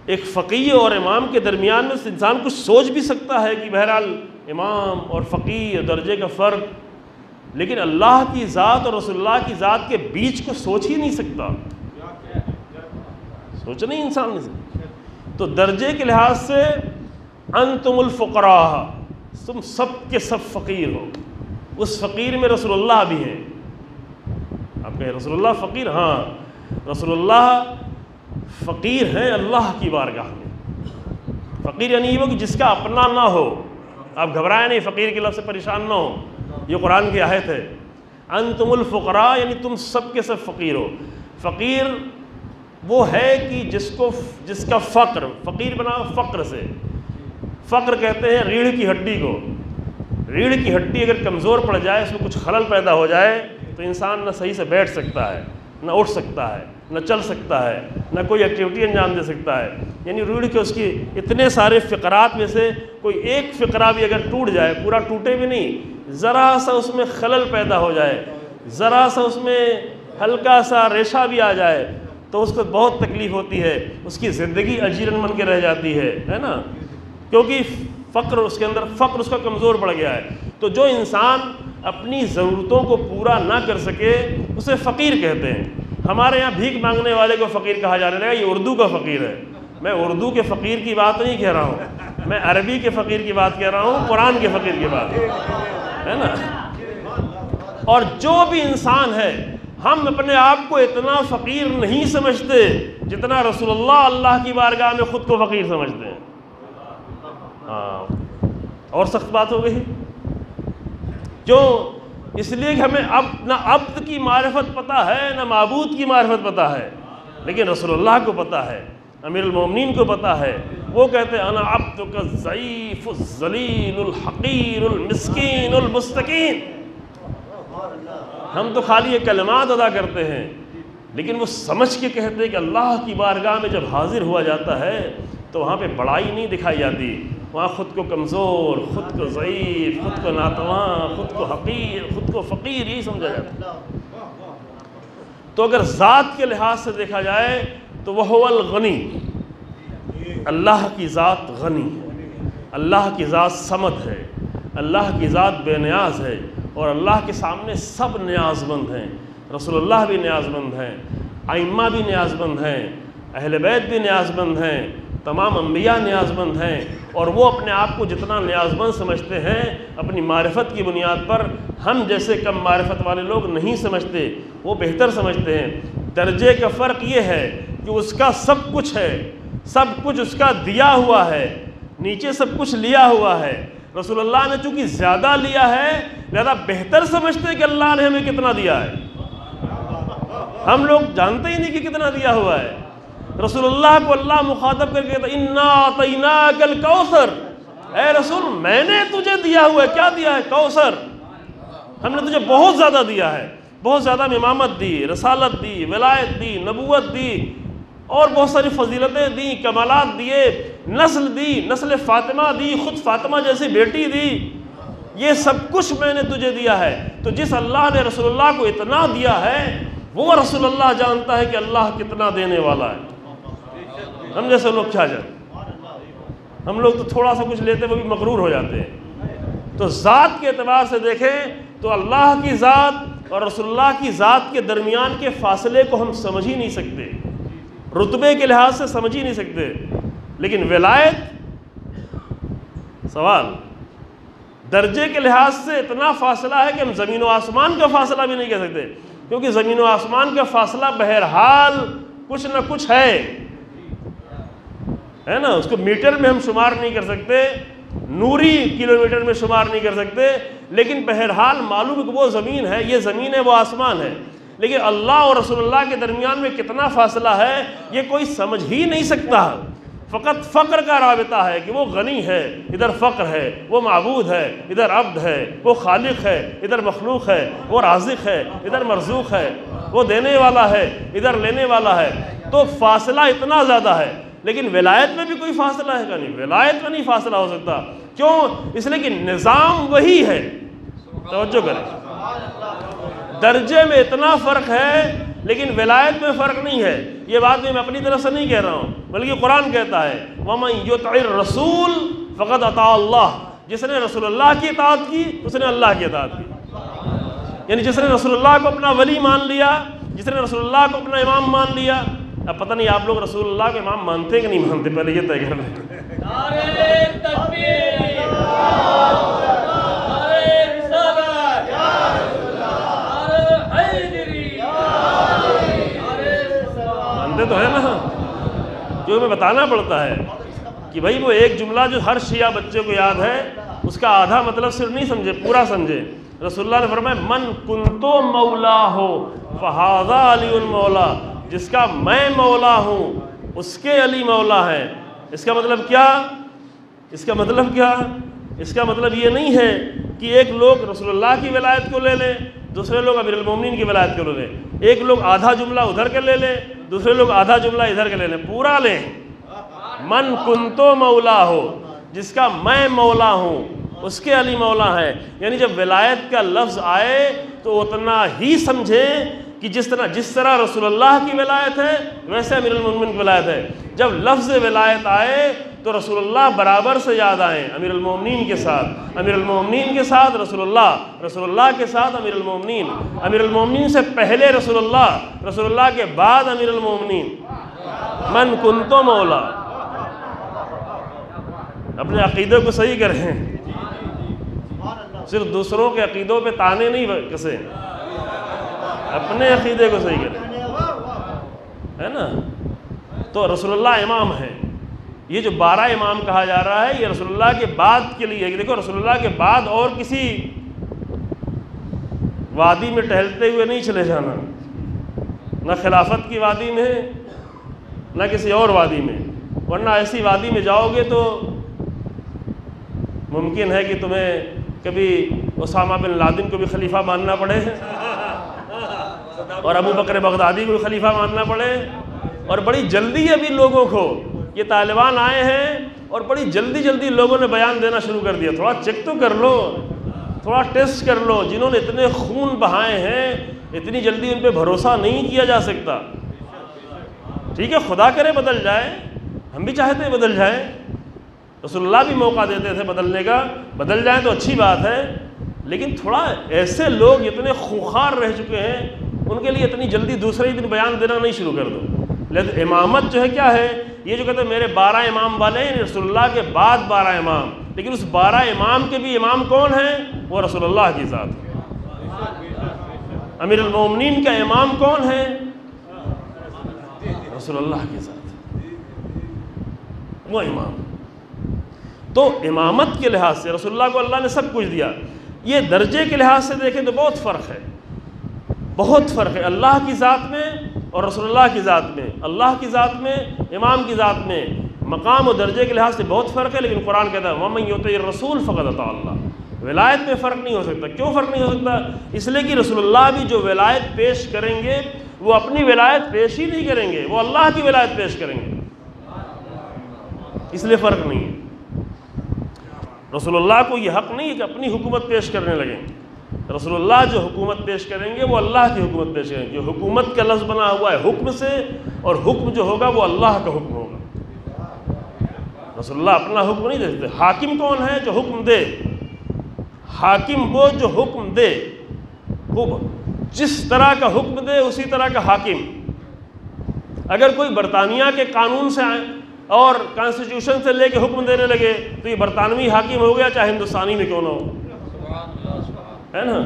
Speaker 2: ایک فقیہ اور امام کے درمیان میں انسان کچھ سوچ بھی سکتا ہے کہ بہرحال امام اور فقیہ درجے کا فرق, لیکن اللہ کی ذات اور رسول اللہ کی ذات کے بیچ کو سوچ ہی نہیں سکتا, سوچ نہیں انسان نہیں سکتا. تو درجے کے لحاظ سے انتم الفقراء, تم سب کے سب فقیر ہو. اس فقیر میں رسول اللہ بھی ہیں, آپ کہیں رسول اللہ فقیر؟ ہاں، رسول اللہ فقیر ہیں اللہ کی بارگاہ میں۔ فقیر یعنی وہ کہ جس کا اپنا نہ ہو۔ آپ گھبرائیں نہیں، فقیر کے لفظ سے پریشان نہ ہو، یہ قرآن کی آیت ہے۔ انتم الفقراء یعنی تم سب کے سب فقیر ہو۔ فقیر وہ ہے کہ جس کا فقر، فقیر بنا فقر سے، فقر کہتے ہیں ریڑھ کی ہڈی کو۔ ریڑھ کی ہڈی اگر کمزور پڑ جائے، اس میں کچھ خلل پیدا ہو جائے تو انسان نہ صحیح سے بیٹھ سکتا ہے، نہ اٹھ سکتا ہے، نہ چل سکتا ہے، نہ کوئی ایکٹیویٹی انجام دے سکتا ہے۔ یعنی ریڑھ کے اس کی اتنے سارے فقرات میں سے کوئی ایک فقرہ بھی اگر ٹوٹ جائے، پورا ٹوٹے بھی نہیں، ذرا سا اس میں خلل پیدا ہو جائے، ذرا سا اس میں ہلکا سا ریشہ بھی آ جائے تو اس کو بہت تکلیف ہوتی ہے، اس کی زندگی اجیرن بن کے رہ جاتی ہے نا، کیونکہ فقر اس کے اندر، فقر اس کا کمزور پڑ گیا ہے۔ تو جو انسان اپنی ضرورتوں کو پورا نہ کر سکے اسے فقیر کہتے ہیں۔ ہمارے یہاں بھیک مانگنے والے کو فقیر کہا جانے لگا، یہ اردو کا فقیر ہے۔ میں اردو کے فقیر کی بات نہیں کہہ رہا ہوں، میں عربی کے فقیر کی بات کہہ رہا ہوں، قرآن کے فقیر کی بات ہے نا۔ اور جو بھی انسان ہے، ہم اپنے آپ کو اتنا فقیر نہیں سمجھتے جتنا رسول اللہ کی بارگاہ میں خود کو فقیر سمجھتے ہیں۔ ہاں، اور سخت بات ہو گئی کیوں؟ اس لیے کہ ہمیں اب نہ عبد کی معرفت پتہ ہے، نہ معبود کی معرفت پتہ ہے، لیکن رسول اللہ کو پتہ ہے، امیر المومنین کو پتہ ہے۔ وہ کہتے ہیں انا عبدک الضعیف الذلیل الحقیر المسکین المستکین۔ ہم تو خالی یہ کلمات ادا کرتے ہیں، لیکن وہ سمجھ کے کہتے ہیں کہ اللہ کی بارگاہ میں جب حاضر ہوا جاتا ہے تو وہاں پہ بڑائی نہیں دکھائی جاتی، وہاں خود کو کمزور، خود کو ضعیف، خود کو ناتواں، خود کو حقیر، خود کو فقیر ہی سمجھا جاتا ہے۔ تو اگر ذات کے لحاظ سے دیکھا جائے تو وہ الغنی، اللہ کی ذات غنی ہے، اللہ کی ذات صمد ہے، اللہ کی ذات بے نیاز ہے، اور اللہ کے سامنے سب نیاز مند ہیں۔ رسول اللہ بھی نیاز مند ہیں، ائمہ بھی نیاز مند ہیں، اہل بیت بھی نیاز مند ہیں، تمام انبیاء نیاز مند ہیں، اور وہ اپنے آپ کو جتنا نیاز مند سمجھتے ہیں اپنی معرفت کی بنیاد پر، ہم جیسے کم معرفت والے لوگ نہیں سمجھتے، وہ بہتر سمجھتے ہیں۔ درجے کا فرق یہ ہے کہ اس کا سب کچھ ہے، سب کچھ اس کا دیا ہوا ہے، نیچے سب کچھ لیا ہوا ہے۔ رسول اللہ نے چونکہ زیادہ لیا ہے لہذا بہتر سمجھتے کہ اللہ نے ہمیں کتنا دیا ہے، ہم لوگ جانتے ہی نہیں کہ کتنا دیا ہوا ہے۔ رسول اللہ کو اللہ مخاطب کر کے کہتا انا اعطیناک الکوثر، اے رسول میں نے تجھے دیا ہوا ہے، کیا دیا ہے؟ کوثر، ہم نے تجھے بہت زیادہ دیا ہے، بہت زیادہ امامت دی، رسالت دی، ولایت دی، نبوت دی، اور بہت ساری فضیلتیں دی، کمالات دیے، نسل دی، نسل فاطمہ دی، خود فاطمہ جیسی بیٹی دی، یہ سب کچھ میں نے تجھے دیا ہے۔ تو جس اللہ نے رسول اللہ کو اتنا دیا ہے وہ رسول اللہ جانتا ہے کہ اللہ کتنا دینے والا ہے۔ ہم جیسے لوگ کیا جانتے، ہم لوگ تو تھوڑا سا کچھ لیتے وہ بھی مغرور ہو جاتے ہیں۔ تو ذات کے اعتبار سے دیکھیں تو اللہ کی ذات اور رسول اللہ کی ذات کے درمیان کے فاصلے کو ہم سمجھ ہی نہیں سکتے، رتبے کے لحاظ سے سمجھ ہی نہیں سکتے، لیکن ولایت سوال، درجے کے لحاظ سے اتنا فاصلہ ہے کہ ہم زمین و آسمان کا فاصلہ بھی نہیں کہہ سکتے، کیونکہ زمین و آسمان کا فاصلہ بہرحال کچھ نہ کچھ ہے نا، اس کو میٹر میں ہم شمار نہیں کر سکتے، نوری کلومیٹر میں شمار نہیں کر سکتے، لیکن بہرحال معلوم ہے کہ وہ زمین ہے، یہ زمین ہے، وہ آسمان ہے۔ لیکن اللہ اور رسول اللہ کے درمیان میں کتنا فاصلہ ہے یہ کوئی سمجھ ہی نہیں سکتا، فقط فقر کا رابطہ ہے کہ وہ غنی ہے، ادھر فقر ہے، وہ معبود ہے، ادھر عبد ہے، وہ خالق ہے، ادھر مخلوق ہے، وہ رازق ہے، ادھر مرزوق ہے، وہ دینے والا ہے، ادھر لینے والا ہے۔ تو فاصلہ اتنا زیادہ ہے، لیکن ولایت میں بھی کوئی فاصلہ ہے کہ نہیں؟ ولایت میں نہیں فاصلہ ہو سکتا، کیوں؟ اس لیے کہ نظام وہی ہے۔ توجہ کریں، درجے میں اتنا فرق ہے لیکن ولایت میں فرق نہیں ہے۔ یہ بات میں اپنی طرف سے نہیں کہہ رہا ہوں، بلکہ قرآن کہتا ہے وَمَن يُطِعِ الرَّسُولَ فَقَدْ أَطَاعَ اللَّهَ، جس نے رسول اللہ کی اطاعت کی اس نے اللہ کی اطاعت کی، یعنی جس نے رسول اللہ کو اپنا ولی مان لیا، جس نے رسول اللہ کو اپنا امام مان لیا۔ اب پتہ نہیں آپ لوگ رسول اللہ کے امام مانتے ہیں کہ نہیں مانتے، پہلے یہ طے کر لیں۔
Speaker 3: نعرہ تکبیر، نعرہ رسالت، نعرہ حیدری،
Speaker 2: تو ہے نا جو ہمیں بتانا پڑتا ہے کہ بھائی وہ ایک جملہ جو ہر شیعہ بچے کو یاد ہے اس کا آدھا مطلب صرف نہیں سمجھے، پورا سمجھے۔ رسول اللہ نے فرمایا من کنتو مولا ہو فہذا علی مولا، جس کا میں مولا ہوں اس کے علی مولا ہے۔ اس کا مطلب کیا؟ اس کا مطلب کیا؟ اس کا مطلب یہ نہیں ہے کہ ایک لوگ رسول اللہ کی ولایت کو لے لیں، دوسرے لوگ امیر المومنین کی ولایت کو لے لیں، ایک لوگ آدھا جملہ ادھر کے لے لیں، دوسرے لوگ آدھا جملہ ادھر کے لے لیں، پورا لیں۔ من کنتو مولا ہو، جس کا میں مولا ہوں اس کے علی مولا ہے۔ یعنی جب ولایت کا لفظ آئے تو اتنا ہی سمجھیں کہ جس طرح رسول اللہ کی ولایت ہے ویسے امیر المومنین کی ولایت ہے۔ جب لفظ ولایت آئے تو رسول اللہ برابر سے یاد آئیں، امیر المومنین کے ساتھ، امیر المومنین کے ساتھ رسول اللہ، رسول اللہ کے ساتھ امیر المومنین، امیر المومنین سے پہلے رسول اللہ، رسول اللہ کے بعد امیر المومنین۔ من کنتو مولا۔ اپنے عقیدے کو صحیح کریں، صرف دوسروں کے عقیدوں پہ تانے نہیں کسے، اپنے عقیدے کو صحیح کریں، ہے نا۔ تو رسول اللہ امام ہے، یہ جو 12 امام کہا جا رہا ہے یہ رسول اللہ کے بعد کے لیے ہے۔ دیکھو رسول اللہ کے بعد اور کسی وادی میں ٹہلتے ہوئے نہیں چلے جانا، نہ خلافت کی وادی میں نہ کسی اور وادی میں، ورنہ ایسی وادی میں جاؤ گے تو ممکن ہے کہ تمہیں کبھی اسامہ بن لادن کو بھی خلیفہ ماننا پڑے اور ابو بکر بغدادی کو بھی خلیفہ ماننا پڑے، اور بڑی جلدی ابھی لوگوں کو، یہ طالبان آئے ہیں اور بڑی جلدی لوگوں نے بیان دینا شروع کر دیا۔ تھوڑا چیک تو کر لو، تھوڑا ٹیسٹ کر لو، جنہوں نے اتنے خون بہائے ہیں اتنی جلدی ان پہ بھروسہ نہیں کیا جا سکتا۔ ٹھیک ہے خدا کرے بدل جائے، ہم بھی چاہتے ہیں بدل جائے، رسول اللہ بھی موقع دیتے تھے بدلنے کا، بدل جائیں تو اچھی بات ہے، لیکن تھوڑا ایسے لوگ اتنے خوخار رہ چکے ہیں ان کے لیے اتنی جلدی دوسرے ہی دن بیان دینا نہیں شروع کر دو۔ لیکن امامت جو ہے کیا ہے، یہ جو کہتے ہیں میرے 12 امام والے ہیں، رسول اللہ کے بعد 12 امام، لیکن اس 12 امام کے بھی امام کون ہیں؟ وہ رسول اللہ کی ذات ہے۔ امیر المومنین کا امام کون ہے؟ رسول اللہ کی ذات، وہ امام۔ تو امامت کے لحاظ سے رسول اللہ کو اللہ نے سب کچھ دیا، یہ درجے کے لحاظ سے دیکھیں تو بہت فرق ہے، بہت فرق ہے اللہ کی ذات میں اور رسول اللہ کی ذات میں، اللہ کی ذات میں، امام کی ذات میں مقام و درجے کے لحاظ سے بہت فرق ہے۔ لیکن قرآن کہتا ہے وَمَن يُطِعِ الرَّسُولَ فَقَدْ أَطَاعَ اللَّهَ، ولایت میں فرق نہیں ہو سکتا۔ کیوں فرق نہیں ہو سکتا؟ اس لیے کہ رسول اللہ بھی جو ولایت پیش کریں گے وہ اپنی ولایت پیش ہی نہیں کریں گے، وہ اللہ کی ولایت پیش کریں گے، اس لیے فرق نہیں ہے۔ رسول اللہ کو یہ حق نہیں ہے کہ اپنی حکومت پیش کرنے لگیں، رسول اللہ جو حکومت پیش کریں گے وہ اللہ کی حکومت پیش کریں گے۔ جو حکومت کا لفظ بنا ہوا ہے حکم سے، اور حکم جو ہوگا وہ اللہ کا حکم ہوگا۔ رسول اللہ اپنا حکم نہیں دیتے۔ حاکم کون ہے؟ جو حکم دے، حاکم وہ جو حکم دے، وہ جس طرح کا حکم دے اسی طرح کا حاکم۔ اگر کوئی برطانیہ کے قانون سے آئے اور کانسٹیٹیوشن سے لے کے حکم دینے لگے تو یہ برطانوی حاکم ہو گیا، چاہے ہندوستانی میں کیوں نہ ہو، ہے نا۔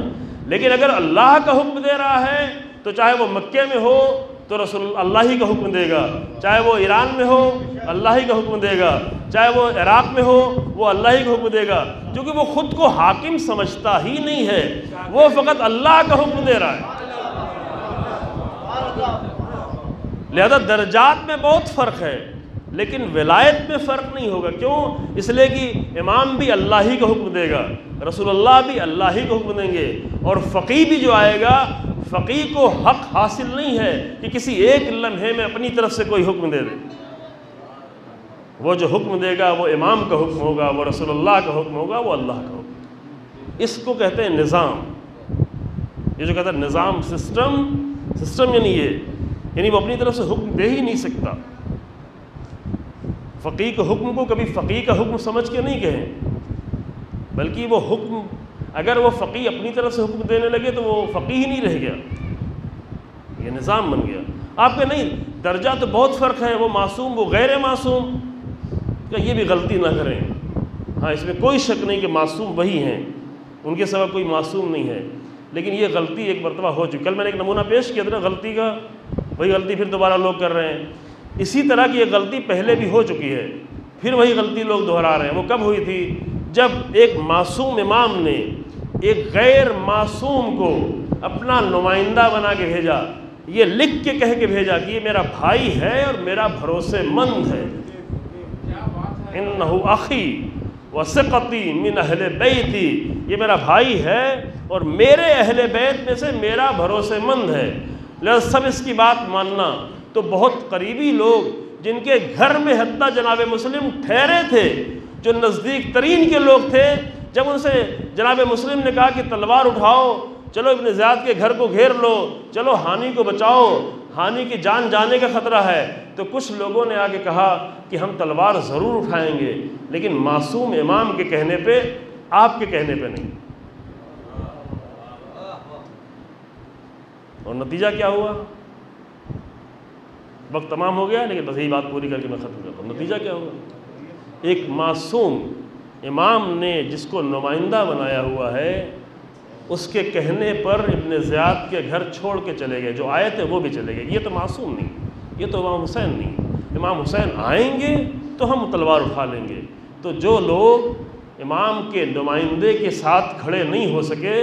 Speaker 2: لیکن اگر اللہ کا حکم دے رہا ہے تو چاہے وہ مکے میں ہو تو رسول اللہ ہی کا حکم دے گا، چاہے وہ ایران میں ہو اللہ ہی کا حکم دے گا، چاہے وہ عراق میں ہو وہ اللہ ہی کا حکم دے گا، کیونکہ وہ خود کو حاکم سمجھتا ہی نہیں ہے، وہ فقط اللہ کا حکم دے رہا ہے۔ لہذا درجات میں بہت فرق ہے لیکن ولایت میں فرق نہیں ہوگا۔ کیوں؟ اس لیے کہ امام بھی اللہ ہی کا حکم دے گا، رسول اللہ بھی اللہ ہی کا حکم دیں گے، اور فقیہ بھی جو آئے گا فقیہ کو حق حاصل نہیں ہے کہ کسی ایک لمحے میں اپنی طرف سے کوئی حکم دے دے۔ وہ جو حکم دے گا وہ امام کا حکم ہوگا، وہ رسول اللہ کا حکم ہوگا، وہ اللہ کا حکم۔ اس کو کہتے ہیں نظام۔ یہ جو کہتا ہے نظام، سسٹم یعنی وہ اپنی طرف سے حکم دے ہی نہیں سکتا۔ فقیہ کے حکم کو کبھی فقیہ کا حکم سمجھ کے نہیں کہیں، بلکہ وہ حکم اگر وہ فقیہ اپنی طرف سے حکم دینے لگے تو وہ فقیہ ہی نہیں رہ گیا، یہ نظام بن گیا۔ آپ کے نہیں درجہ تو بہت فرق ہے، وہ معصوم وہ غیر معصوم، کہ یہ بھی غلطی نہ کریں۔ ہاں اس میں کوئی شک نہیں کہ معصوم وہی ہیں، ان کے سوا کوئی معصوم نہیں ہے، لیکن یہ غلطی ایک مرتبہ ہو چکی۔ کل میں نے ایک نمونہ پیش کیا تھا نا غلطی کا، وہی غلطی پھر دوبارہ لوگ کر رہے ہیں۔ اسی طرح کی ایک غلطی پہلے بھی ہو چکی ہے، پھر وہی غلطی لوگ دہرا رہے ہیں۔ وہ کب ہوئی تھی؟ جب ایک معصوم امام نے ایک غیر معصوم کو اپنا نمائندہ بنا کے بھیجا، یہ لکھ کے کہہ کے بھیجا کہ یہ میرا بھائی ہے اور میرا بھروسے مند ہے، انہو اخی وثقتی من اہل بیتی، یہ میرا بھائی ہے اور میرے اہل بیت میں سے میرا بھروسے مند ہے، لہذا سب اس کی بات ماننا۔ تو بہت قریبی لوگ جن کے گھر میں حتیٰ جناب مسلم ٹھہرے تھے، جو نزدیک ترین کے لوگ تھے، جب ان سے جناب مسلم نے کہا کہ تلوار اٹھاؤ، چلو ابن زیاد کے گھر کو گھیر لو، چلو ہانی کو بچاؤ، ہانی کی جان جانے کا خطرہ ہے، تو کچھ لوگوں نے آگے کہا کہ ہم تلوار ضرور اٹھائیں گے، لیکن معصوم امام کے کہنے پہ، آپ کے کہنے پہ نہیں۔ اور نتیجہ کیا ہوا؟ وقت تمام ہو گیا، لیکن بس یہی بات پوری کر کے میں ختم کرتا ہوں۔ نتیجہ کیا ہوا؟ ایک معصوم امام نے جس کو نمائندہ بنایا ہوا ہے، اس کے کہنے پر ابن زیاد کے گھر چھوڑ کے چلے گئے، جو آئے تھے وہ بھی چلے گئے۔ یہ تو معصوم نہیں، یہ تو امام حسین نہیں۔ امام حسین آئیں گے تو ہم تلوار اٹھا لیں گے۔ تو جو لوگ امام کے نمائندے کے ساتھ کھڑے نہیں ہو سکے،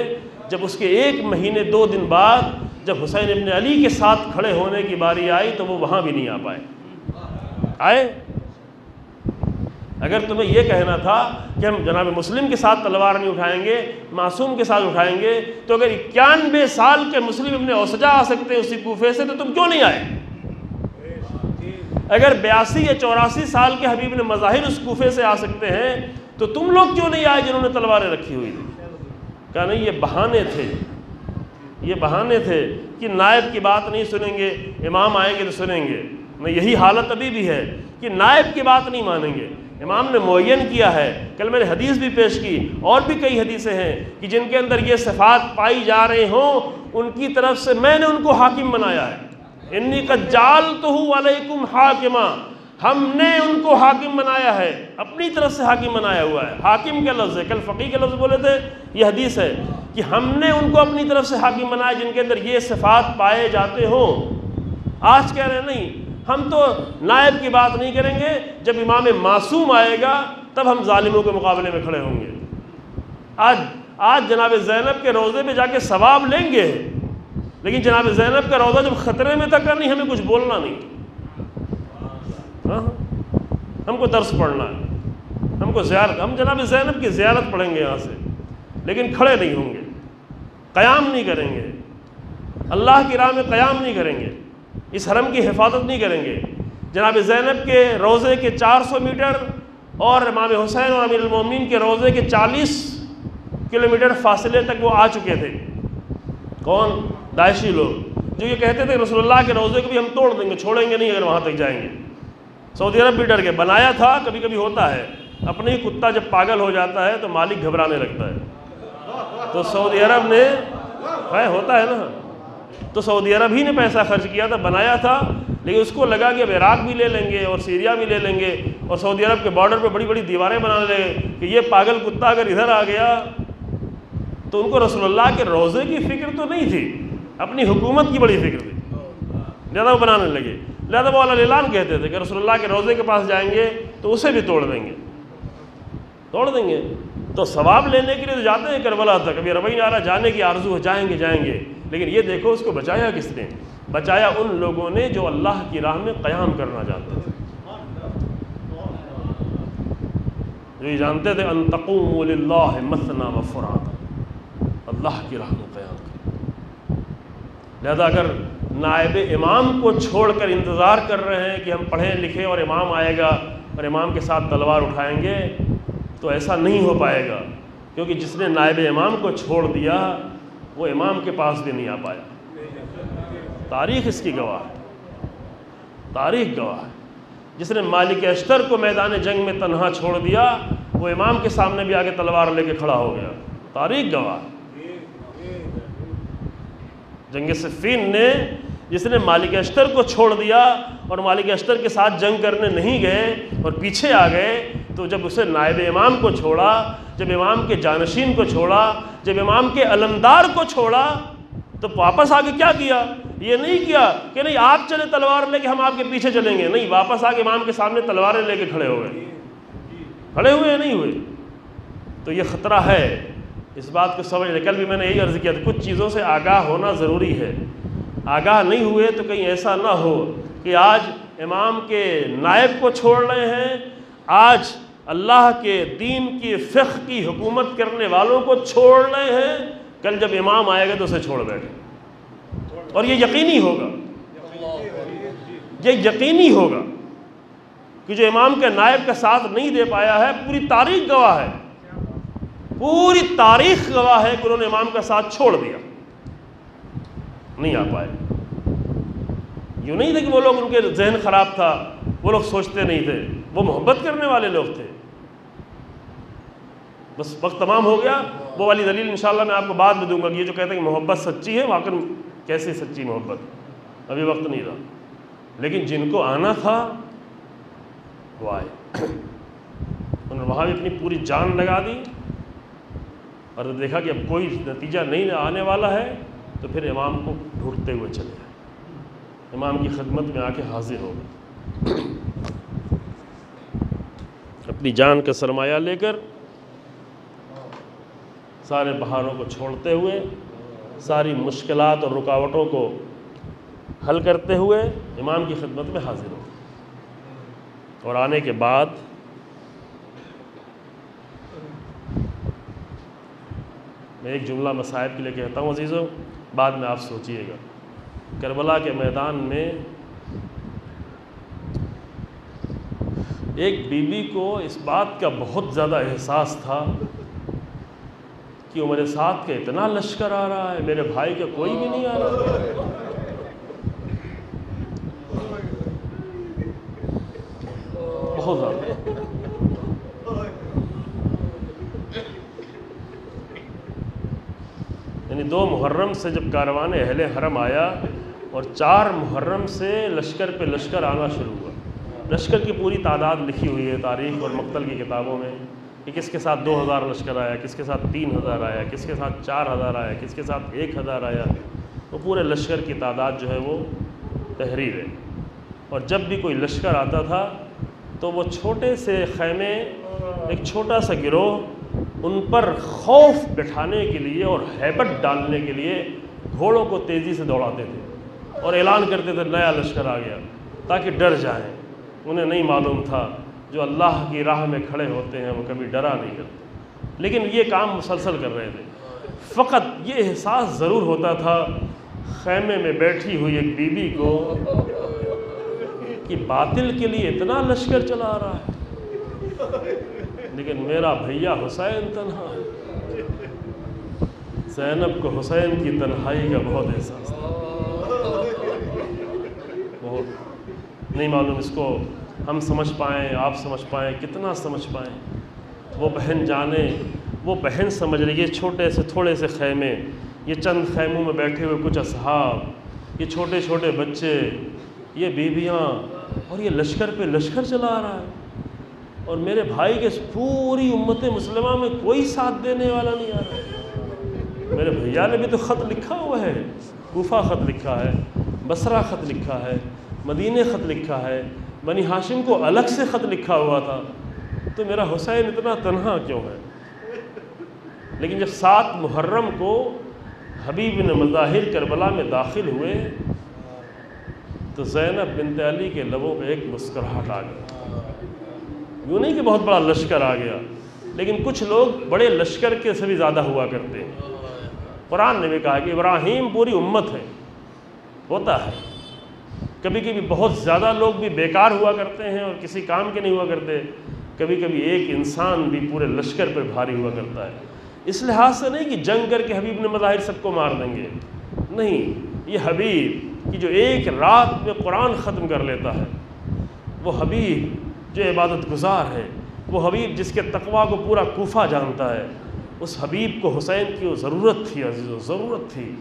Speaker 2: جب اس کے 1 مہینے 2 دن بعد جب حسین ابن علی کے ساتھ کھڑے ہونے کی باری آئی تو وہ وہاں بھی نہیں آ پائے۔ آئے؟ اگر تمہیں یہ کہنا تھا کہ ہم جناب مسلم کے ساتھ تلوار نہیں اٹھائیں گے، معصوم کے ساتھ اٹھائیں گے، تو اگر 91 سال کے مسلم ابن اوسجہ آ سکتے ہیں اسی کوفے سے، تو تم کیوں نہیں آئے؟ اگر 82 یا 84 سال کے حبیب نے مظاہر اس کوفے سے آ سکتے ہیں، تو تم لوگ کیوں نہیں آئے جنہوں نے تلواریں رکھی ہوئی تھی؟ کہا نہیں، یہ بہانے تھے، یہ بہانے تھے کہ نائب کی بات نہیں سنیں گے، امام آئیں گے تو سنیں گے۔ میں یہی حالت ابھی بھی ہے کہ نائب کی بات نہیں مانیں گے۔ امام نے معین کیا ہے، کل میں نے حدیث بھی پیش کی، اور بھی کئی حدیثیں ہیں کہ جن کے اندر یہ صفات پائی جا رہے ہوں، ان کی طرف سے میں نے ان کو حاکم بنایا ہے۔ انی قد جعلتہ علیکم حاکما، ہم نے ان کو حاکم بنایا ہے، اپنی طرف سے حاکم بنایا ہوا ہے۔ حاکم کے لفظ ہے، کل فقیہ کے لفظ بولے تھے، یہ حدیث ہے کہ ہم نے ان کو اپنی طرف سے حاکم بنایا جن کے اندر یہ صفات پائے جاتے ہوں۔ آج کہہ رہے ہیں نہیں، ہم تو نائب کی بات نہیں کریں گے، جب امام معصوم آئے گا تب ہم ظالموں کے مقابلے میں کھڑے ہوں گے۔ آج جناب زینب کے روضے پہ جا کے ثواب لیں گے، لیکن جناب زینب کا روضہ جب خطرے میں تک نہیں، ہمیں کچھ بولنا نہیں۔ ہم کو درس پڑھنا ہے، ہم کو زیارت، ہم جناب زینب کی زیارت پڑھیں گے یہاں سے، لیکن کھڑے نہیں ہوں گے، قیام نہیں کریں گے، اللہ کی راہ میں قیام نہیں کریں گے، اس حرم کی حفاظت نہیں کریں گے۔ جناب زینب کے روضے کے 400 میٹر اور امام حسین اور امیر المومنین کے روضے کے 40 کلومیٹر فاصلے تک وہ آ چکے تھے۔ کون؟ داعشی لوگ، جو یہ کہتے تھے رسول اللہ کے روضے کو بھی ہم توڑ دیں گے، چھوڑیں گے نہیں اگر وہاں تک جائیں گے۔ سعودی عرب بھی ڈر کے بنایا تھا، کبھی کبھی ہوتا ہے، اپنے ہی کتا جب پاگل ہو جاتا ہے تو مالک گھبرانے لگتا ہے، تو سعودی عرب نے ہوتا ہے نا، تو سعودی عرب ہی نے پیسہ خرچ کیا تھا، بنایا تھا، لیکن اس کو لگا کہ اب عراق بھی لے لیں گے اور سیریا بھی لے لیں گے، اور سعودی عرب کے بارڈر پہ بڑی بڑی دیواریں بنانے لگے کہ یہ پاگل کتا اگر ادھر آ گیا۔ تو ان کو رسول اللہ کے روضے کی فکر تو نہیں تھی، اپنی حکومت کی بڑی فکر تھی، لہذا وہ بنانے لگے۔ لہذا وہ اعلان کہتے تھے کہ رسول اللہ کے روضے کے پاس جائیں گے تو اسے بھی توڑ دیں گے، توڑ دیں گے۔ تو ثواب لینے کے لیے تو جاتے ہیں کربلا تک، ابھی ربیع نارا جانے کی آرزو ہے، جائیں گے، لیکن یہ دیکھو اس کو بچایا کس نے؟ بچایا ان لوگوں نے جو اللہ کی راہ میں قیام کرنا جانتے تھے، جو یہ جانتے تھے ان تقوموا للہ مثنی وفرادا، اللہ کی راہ میں قیام کرنا۔ لہذا اگر نائب امام کو چھوڑ کر انتظار کر رہے ہیں کہ ہم پڑھیں لکھیں اور امام آئے گا اور امام کے ساتھ تلوار اٹھائیں گے، تو ایسا نہیں ہو پائے گا، کیونکہ جس نے نائب امام کو چھوڑ دیا وہ امام کے پاس بھی نہیں آ پایا۔ تاریخ اس کی گواہ ہے، تاریخ گواہ ہے۔ جس نے مالک اشتر کو میدان جنگ میں تنہا چھوڑ دیا وہ امام کے سامنے بھی آگے تلوار لے کے کھڑا ہو گیا، تاریخ گواہ ہے۔ جنگ صفین نے جس نے مالک اشتر کو چھوڑ دیا اور مالک اشتر کے ساتھ جنگ کرنے نہیں گئے اور پیچھے آ گئے، تو جب اسے نائب امام کو چھوڑا، جب امام کے جانشین کو چھوڑا، جب امام کے علمدار کو چھوڑا، تو واپس آ کے کیا کیا؟ یہ نہیں کیا کہ نہیں آپ چلے تلوار لے کے ہم آپ کے پیچھے چلیں گے، نہیں، واپس آ کے امام کے سامنے تلواریں لے کے کھڑے ہوئے نہیں ہوئے۔ تو یہ خطرہ ہے، اس بات کو سمجھ لیں۔ کل بھی میں نے یہی عرض کیا تھا، کچھ چیزوں سے آگاہ ہونا ضروری ہے۔ آگاہ نہیں ہوئے تو کہیں ایسا نہ ہو کہ آج امام کے نائب کو چھوڑ رہے ہیں، آج اللہ کے دین کی فقہ کی حکومت کرنے والوں کو چھوڑ رہے ہیں، کل جب امام آئے گا تو اسے چھوڑ بیٹھے۔ اور یہ یقینی ہوگا کہ جو امام کے نائب کا ساتھ نہیں دے پایا ہے، پوری تاریخ گواہ ہے کہ انہوں نے امام کا ساتھ چھوڑ دیا، نہیں آ پائے۔ یوں نہیں تھے کہ وہ لوگ ان کے ذہن خراب تھا، وہ لوگ سوچتے نہیں تھے، وہ محبت کرنے والے لوگ تھے۔ بس وقت تمام ہو گیا، وہ والی دلیل انشاءاللہ میں آپ کو بعد میں دوں گا کہ یہ جو کہتے ہیں کہ محبت سچی ہے، واقعی کیسی سچی محبت، ابھی وقت نہیں رہا۔ لیکن جن کو آنا تھا وہ آئے، انہوں نے وہاں بھی اپنی پوری جان لگا دی، اور دیکھا کہ اب کوئی نتیجہ نہیں آنے والا ہے تو پھر امام کو ڈھونڈتے ہوئے چلے گئے، امام کی خدمت میں آ کے حاضر ہو گئے، اپنی جان کا سرمایہ لے کر سارے بہاروں کو چھوڑتے ہوئے، ساری مشکلات اور رکاوٹوں کو حل کرتے ہوئے امام کی خدمت میں حاضر ہو گئے۔ اور آنے کے بعد میں ایک جملہ مصائب کے لیے کہتا ہوں عزیزوں، بعد میں آپ سوچئے گا۔ کربلا کے میدان میں ایک بی بی کو اس بات کا بہت زیادہ احساس تھا کہ وہ میرے ساتھ کا اتنا لشکر آ رہا ہے، میرے بھائی کا کوئی بھی نہیں آ رہا، بہت زیادہ۔ یعنی 2 محرم سے جب کاروان اہل حرم آیا اور 4 محرم سے لشکر پہ لشکر آنا شروع ہوا۔ لشکر کی پوری تعداد لکھی ہوئی ہے تاریخ اور مقتل کی کتابوں میں کہ کس کے ساتھ 2000 لشکر آیا، کس کے ساتھ 3000 آیا، کس کے ساتھ 4000 آیا، کس کے ساتھ 1000 آیا۔ وہ پورے لشکر کی تعداد جو ہے وہ تحریر ہے۔ اور جب بھی کوئی لشکر آتا تھا تو وہ چھوٹے سے خیمے، ایک چھوٹا سا گروہ، ان پر خوف بٹھانے کے لیے اور ہیبت ڈالنے کے لیے گھوڑوں کو تیزی سے دوڑاتے تھے اور اعلان کرتے تھے نیا لشکر آ گیا، تاکہ ڈر جائیں۔ انہیں نہیں معلوم تھا جو اللہ کی راہ میں کھڑے ہوتے ہیں وہ کبھی ڈرا نہیں کرتے، لیکن یہ کام مسلسل کر رہے تھے۔ فقط یہ احساس ضرور ہوتا تھا خیمے میں بیٹھی ہوئی ایک بی بی کو کہ باطل کے لیے اتنا لشکر چلا رہا ہے، لیکن میرا بھیا حسین تنہا ہے۔ زینب کو حسین کی تنہائی کا بہت احساس تھا، بہت نہیں معلوم اس کو ہم سمجھ پائیں، آپ سمجھ پائیں، کتنا سمجھ پائیں۔ وہ بہن جانے، وہ بہن سمجھ رہی ہے چھوٹے سے تھوڑے سے خیمے، یہ چند خیموں میں بیٹھے ہوئے کچھ اصحاب، یہ چھوٹے چھوٹے بچے، یہ بیویاں، اور یہ لشکر پہ لشکر چلا رہا ہے، اور میرے بھائی کے پوری امت مسلمہ میں کوئی ساتھ دینے والا نہیں آ رہا۔ میرے بھیا نے بھی تو خط لکھا ہوا ہے، کوفہ خط لکھا ہے، بصرہ خط لکھا ہے، مدینے خط لکھا ہے، بنی ہاشم کو الگ سے خط لکھا ہوا تھا، تو میرا حسین اتنا تنہا کیوں ہے؟ لیکن جب 7 محرم کو حبیب بن مظاہر کربلا میں داخل ہوئے تو زینب بنت علی کے لبوں پہ ایک مسکراہٹ آ گئی۔ یوں نہیں کہ بہت بڑا لشکر آ گیا، لیکن کچھ لوگ بڑے لشکر کے سے بھی زیادہ ہوا کرتے ہیں۔ قرآن نے بھی کہا کہ ابراہیم پوری امت ہے، ہوتا ہے کبھی کبھی بہت زیادہ لوگ بھی بیکار ہوا کرتے ہیں اور کسی کام کے نہیں ہوا کرتے، کبھی کبھی ایک انسان بھی پورے لشکر پر بھاری ہوا کرتا ہے۔ اس لحاظ سے نہیں کہ جنگ کر کے حبیب نے مظاہر سب کو مار دیں گے، نہیں، یہ حبیب کہ جو ایک رات میں قرآن ختم کر لیتا ہے، وہ حبیب جو عبادت گزار ہے، وہ حبیب جس کے تقویٰ کو پورا کوفہ جانتا ہے، اس حبیب کو حسین کی ضرورت تھی عزیزو، ضرورت تھی،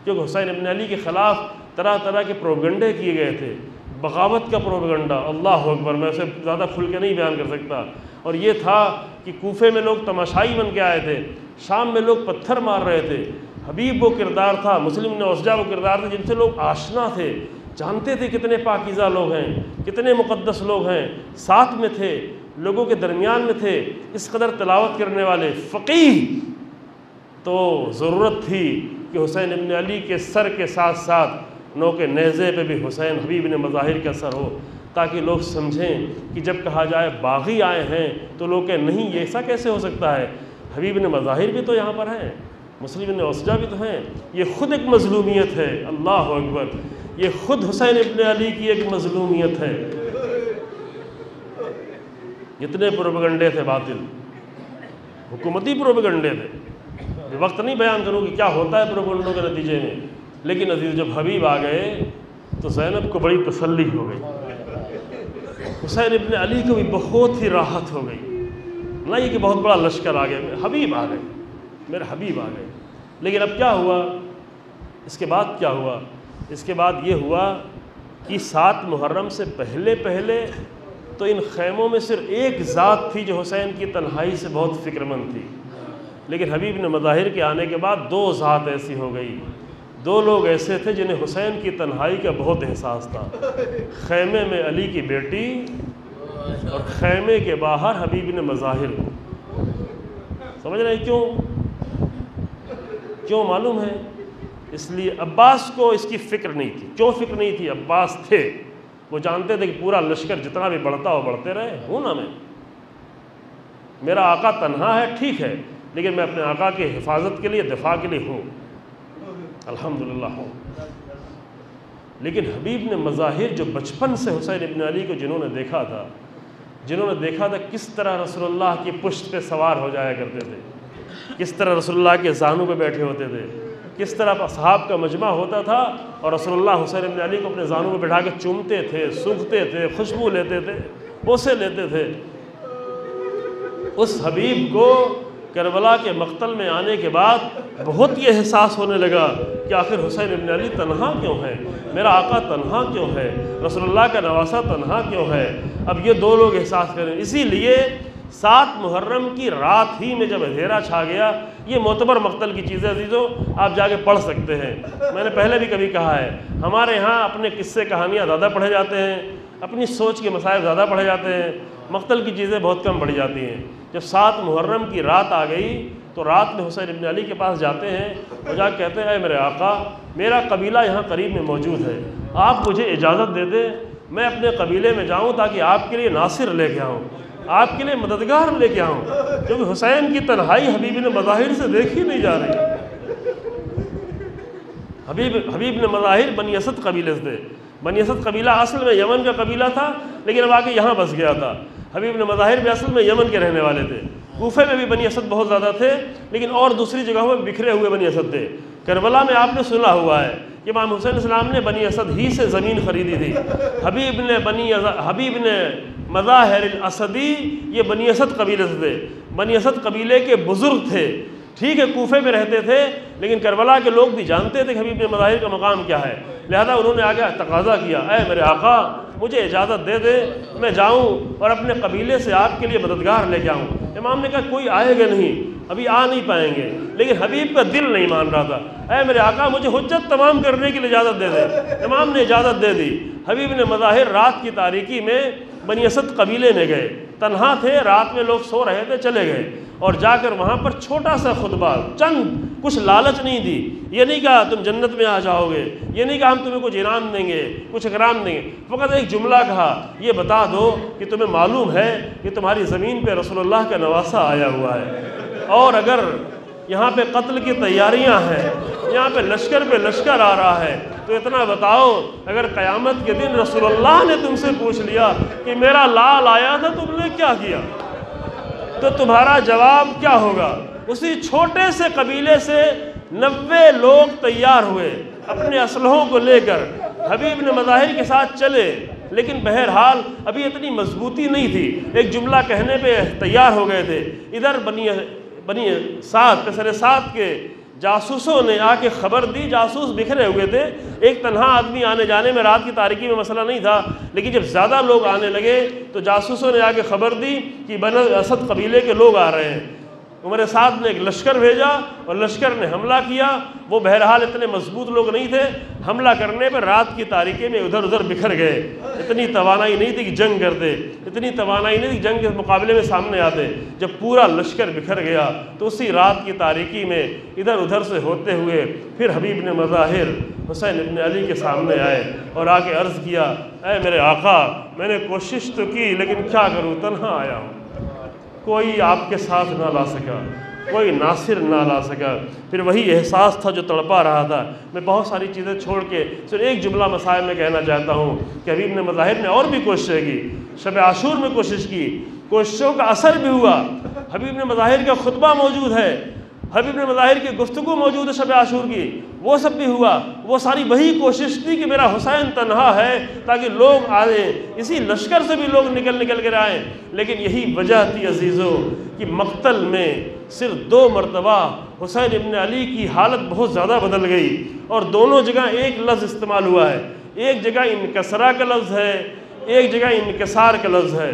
Speaker 2: کیونکہ حسین ابن علی کے خلاف طرح طرح کے پروپیگنڈے کیے گئے تھے، بغاوت کا پروپیگنڈا، اللہ اکبر، میں اسے زیادہ کھل کے نہیں بیان کر سکتا۔ اور یہ تھا کہ کوفے میں لوگ تماشائی بن کے آئے تھے، شام میں لوگ پتھر مار رہے تھے، حبیب وہ کردار تھا، مسلم بن اوسجہ وہ کردار تھا جن سے لوگ آشنا تھے، جانتے تھے کتنے پاکیزہ لوگ ہیں، کتنے مقدس لوگ ہیں، ساتھ میں تھے، لوگوں کے درمیان میں تھے، اس قدر تلاوت کرنے والے فقیہ۔ تو ضرورت تھی کہ حسین ابن علی کے سر کے ساتھ ساتھ نوک نیزے پہ بھی حسین حبیب ابن مظاہر کا سر ہو، تاکہ لوگ سمجھیں کہ جب کہا جائے باغی آئے ہیں تو لوگ کہیں نہیں یہ ایسا کیسے ہو سکتا ہے، حبیب ابن مظاہر بھی تو یہاں پر ہیں، مسلم بن اوسجہ بھی تو ہیں، یہ خود ایک مظلومیت ہے، اللہ اکبر، یہ خود حسین ابن علی کی ایک مظلومیت ہے۔ اتنے پروپیگنڈے تھے باطل، حکومتی پروپیگنڈے تھے، وقت نہیں بیان کروں کہ کیا ہوتا ہے پروپیگنڈوں کے نتیجے میں، لیکن عزیز جب حبیب آ گئے تو زینب کو بڑی تسلی ہو گئی، حسین ابن علی کو بھی بہت ہی راحت ہو گئی، نہ یہ کہ بہت بڑا لشکر آ گیا، حبیب آ گئے، میرے حبیب آ گئے۔ لیکن اب کیا ہوا، اس کے بعد کیا ہوا؟ اس کے بعد یہ ہوا کہ 7 محرم سے پہلے تو ان خیموں میں صرف ایک ذات تھی جو حسین کی تنہائی سے بہت فکر مند تھی، لیکن حبیب بن مظاہر کے آنے کے بعد 2 ذات ایسی ہو گئی، 2 لوگ ایسے تھے جنہیں حسین کی تنہائی کا بہت احساس تھا، خیمے میں علی کی بیٹی اور خیمے کے باہر حبیب بن مظاہر۔ سمجھ رہے ہیں کیوں معلوم ہے؟ اس لیے عباس کو اس کی فکر نہیں تھی۔ کیوں فکر نہیں تھی؟ عباس تھے، وہ جانتے تھے کہ پورا لشکر جتنا بھی بڑھتا ہو بڑھتے رہے، ہوں نا میں، میرا آقا تنہا ہے ٹھیک ہے، لیکن میں اپنے آقا کی حفاظت کے لیے، دفاع کے لیے ہوں، الحمدللہ ہوں۔ لیکن حبیب نے مظاہر جو بچپن سے حسین ابن علی کو جنہوں نے دیکھا تھا کس طرح رسول اللہ کی پشت پہ سوار ہو جایا کرتے تھے، کس طرح رسول اللہ کے زانوں پہ بیٹھے ہوتے تھے، کس طرح اصحاب کا مجمع ہوتا تھا اور رسول اللہ حسین ابن علی کو اپنے زانوں پہ بٹھا کے چومتے تھے، سونگھتے تھے، خوشبو لیتے تھے، بوسے لیتے تھے۔ اس حبیب کو کربلا کے مقتل میں آنے کے بعد بہت یہ احساس ہونے لگا کہ آخر حسین ابن علی تنہا کیوں ہے، میرا آقا تنہا کیوں ہے، رسول اللہ کا نواسہ تنہا کیوں ہے۔ اب یہ 2 لوگ احساس کریں، اسی لیے 7 محرم کی رات ہی میں جب اندھیرا چھا گیا، یہ معتبر مقتل کی چیزیں عزیزو آپ جا کے پڑھ سکتے ہیں، میں نے پہلے بھی کبھی کہا ہے، ہمارے ہاں اپنے قصے کہانیاں زیادہ پڑھے جاتے ہیں، اپنی سوچ کے مسائل زیادہ پڑھے جاتے ہیں، مقتل کی چیزیں بہت کم پڑھی جاتی ہیں۔ جب 7 محرم کی رات آ گئی تو رات میں حسین ابن علی کے پاس جاتے ہیں اور جا کے کہتے ہیں اے میرے آقا، میرا قبیلہ یہاں قریب میں موجود ہے، آپ مجھے اجازت دے دیں میں اپنے قبیلے میں جاؤں تاکہ آپ کے لیے ناصر لے کے آؤں، آپ کے لیے مددگار لے کے آؤں، کیونکہ حسین کی تنہائی حبیب بن مظاہر سے دیکھی نہیں جا رہی۔ حبیب بن مظاہر بنی اسد قبیلے سے تھے، بنی اسد قبیلہ اصل میں یمن کا قبیلہ تھا، لیکن اب آ کے یہاں بس گیا تھا۔ حبیب بن مظاہر بھی اصل میں یمن کے رہنے والے تھے، کوفے میں بھی بنی اسد بہت زیادہ تھے، لیکن اور دوسری جگہوں میں بکھرے ہوئے بنی اسد تھے۔ کربلا میں آپ نے سنا ہوا ہے کہ امام حسین السلام نے بنی اسد ہی سے زمین خریدی تھی۔ حبیب نے مظاہر الاسدی یہ بنی اسد قبیلے سے تھے، بنی اسد قبیلے کے بزرگ تھے، ٹھیک ہے کوفے میں رہتے تھے، لیکن کربلا کے لوگ بھی جانتے تھے کہ حبیب بن مظاہر کا مقام کیا ہے، لہذا انہوں نے آگے تقاضا کیا اے میرے آقا مجھے اجازت دے دے میں جاؤں اور اپنے قبیلے سے آپ کے لیے مددگار لے کے آؤں۔ امام نے کہا کوئی آئے گا نہیں، ابھی آ نہیں پائیں گے، لیکن حبیب کا دل نہیں مان رہا تھا، اے میرے آقا مجھے حجت تمام کرنے کے لیے اجازت دے دے۔ امام نے اجازت دے دی، حبیب نے مظاہر رات کی تاریکی میں بنی اسد قبیلے میں گئے، تنہا تھے، رات میں لوگ سو رہے تھے، چلے گئے اور جا کر وہاں پر چھوٹا سا خطبہ، چند کچھ لالچ نہیں دی، یہ نہیں کہا تم جنت میں آ جاؤ گے، یہ نہیں کہا ہم تمہیں کچھ انعام دیں گے، کچھ اکرام دیں گے، فقط ایک جملہ کہا یہ بتا دو کہ تمہیں معلوم ہے کہ تمہاری زمین پہ رسول اللہ کا نواسہ آیا ہوا ہے، اور اگر یہاں پہ قتل کی تیاریاں ہیں، یہاں پہ لشکر آ رہا ہے، تو اتنا بتاؤ اگر قیامت کے دن رسول اللہ نے تم سے پوچھ لیا کہ میرا لال آیا تھا تم نے کیا کیا، تو تمہارا جواب کیا ہوگا؟ اسی چھوٹے سے قبیلے سے 90 لوگ تیار ہوئے اپنے اسلحوں کو لے کر، حبیب نے مظاہر کے ساتھ چلے، لیکن بہرحال ابھی اتنی مضبوطی نہیں تھی، ایک جملہ کہنے پہ تیار ہو گئے تھے۔ ادھر بنی پسر سعد کے جاسوسوں نے آ کے خبر دی، جاسوس بکھرے ہوئے تھے، ایک تنہا آدمی آنے جانے میں رات کی تاریکی میں مسئلہ نہیں تھا، لیکن جب زیادہ لوگ آنے لگے تو جاسوسوں نے آ کے خبر دی کہ بنی اسد قبیلے کے لوگ آ رہے ہیں، عمر سعد نے ایک لشکر بھیجا اور لشکر نے حملہ کیا. وہ بہرحال اتنے مضبوط لوگ نہیں تھے, حملہ کرنے پر رات کی تاریکی میں ادھر ادھر بکھر گئے. اتنی توانائی نہیں تھی کہ جنگ کرتے, اتنی توانائی نہیں تھی کہ جنگ کے مقابلے میں سامنے آتے. جب پورا لشکر بکھر گیا تو اسی رات کی تاریکی میں ادھر ادھر سے ہوتے ہوئے پھر حبیب نے مظاہر حسین ابن علی کے سامنے آئے اور آ کے عرض کیا, اے میرے آقا, میں نے کوشش تو کی لیکن کیا کروں, تنہا آیا ہوں, کوئی آپ کے ساتھ نہ لا سکا, کوئی ناصر نہ لا سکا. پھر وہی احساس تھا جو تڑپا رہا تھا. میں بہت ساری چیزیں چھوڑ کے صرف ایک جملہ مسائل میں کہنا چاہتا ہوں کہ حبیب نے مظاہر نے اور بھی کوششیں کی, شب عاشور میں کوشش کی, کوششوں کا اثر بھی ہوا. حبیب نے مظاہر کا خطبہ موجود ہے, حبیب نے مظاہر کی گفتگو موجود ہے شب عاشور کی, وہ سب بھی ہوا. وہ ساری وہی کوشش تھی کہ میرا حسین تنہا ہے تاکہ لوگ آئیں, اسی لشکر سے بھی لوگ نکل کر آئیں. لیکن یہی وجہ تھی عزیزو کہ مقتل میں صرف 2 مرتبہ حسین ابن علی کی حالت بہت زیادہ بدل گئی اور دونوں جگہ ایک لفظ استعمال ہوا ہے. ایک جگہ انکسرا کا لفظ ہے, ایک جگہ انکسار کا لفظ ہے.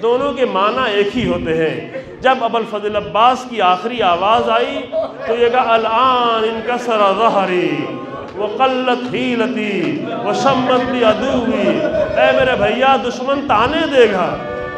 Speaker 2: دونوں کے معنی ایک ہی ہوتے ہیں. جب ابوالفضل عباس کی آخری آواز آئی تو یہ کہا الآن انکسر ظہری وقلت حیلتی وشمت لی عدوی. اے میرے بھیا, دشمن تانے دے گا,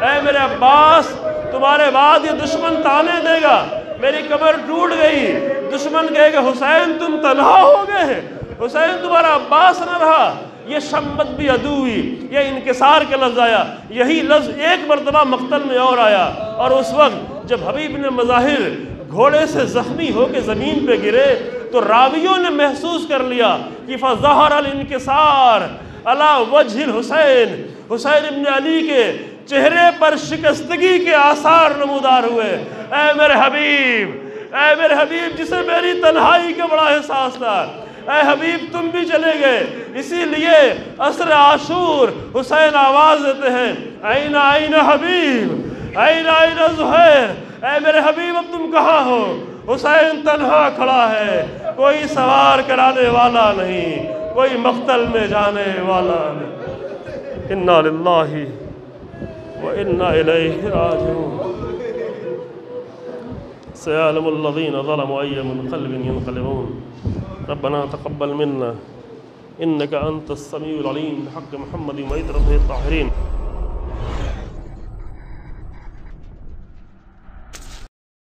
Speaker 2: اے میرے عباس تمہارے بعد یہ دشمن تانے دے گا. میری کمر ٹوٹ گئی, دشمن کہے گا حسین تم تنہا ہو گئے, حسین تمہارا عباس نہ رہا. یہ شمت بھی عدوی, یہ انکسار کا لفظ آیا. یہی لفظ ایک مرتبہ مقتل میں اور آیا, اور اس وقت جب حبیب نے مظاہر گھوڑے سے زخمی ہو کے زمین پہ گرے تو راویوں نے محسوس کر لیا کہ فظہر الانکسار علی وجہ الحسین, حسین ابن علی کے چہرے پر شکستگی کے آثار نمودار ہوئے. اے میرے حبیب, اے میرے حبیب جسے میری تنہائی کا بڑا احساس تھا, اے حبیب تم بھی چلے گئے. اسی لیے عصر عاشور حسین آواز دیتے ہیں این این حبیب این این زہیر. اے میرے حبیب اب تم کہاں ہو, حسین تنہا کھڑا ہے, کوئی سوار کرانے والا نہیں, کوئی مقتل میں جانے والا نہیں. انا للہ وَإِنَّا إِلَيْهِ رَاجِعُونَ. سَيَعْلَمُ الَّذِينَ ظَلَمُوا أَيَّ مُنقَلِبٍ يَنقَلِبُونَ. رَبَّنَا تَقَبَّلْ مِنَّا إِنَّكَ أَنْتَ السَّمِيعُ الْعَلِيمُ بِحَقِّ مُحَمَّدٍ وَعِتْرَتِهِ الطَّاهِرِينَ.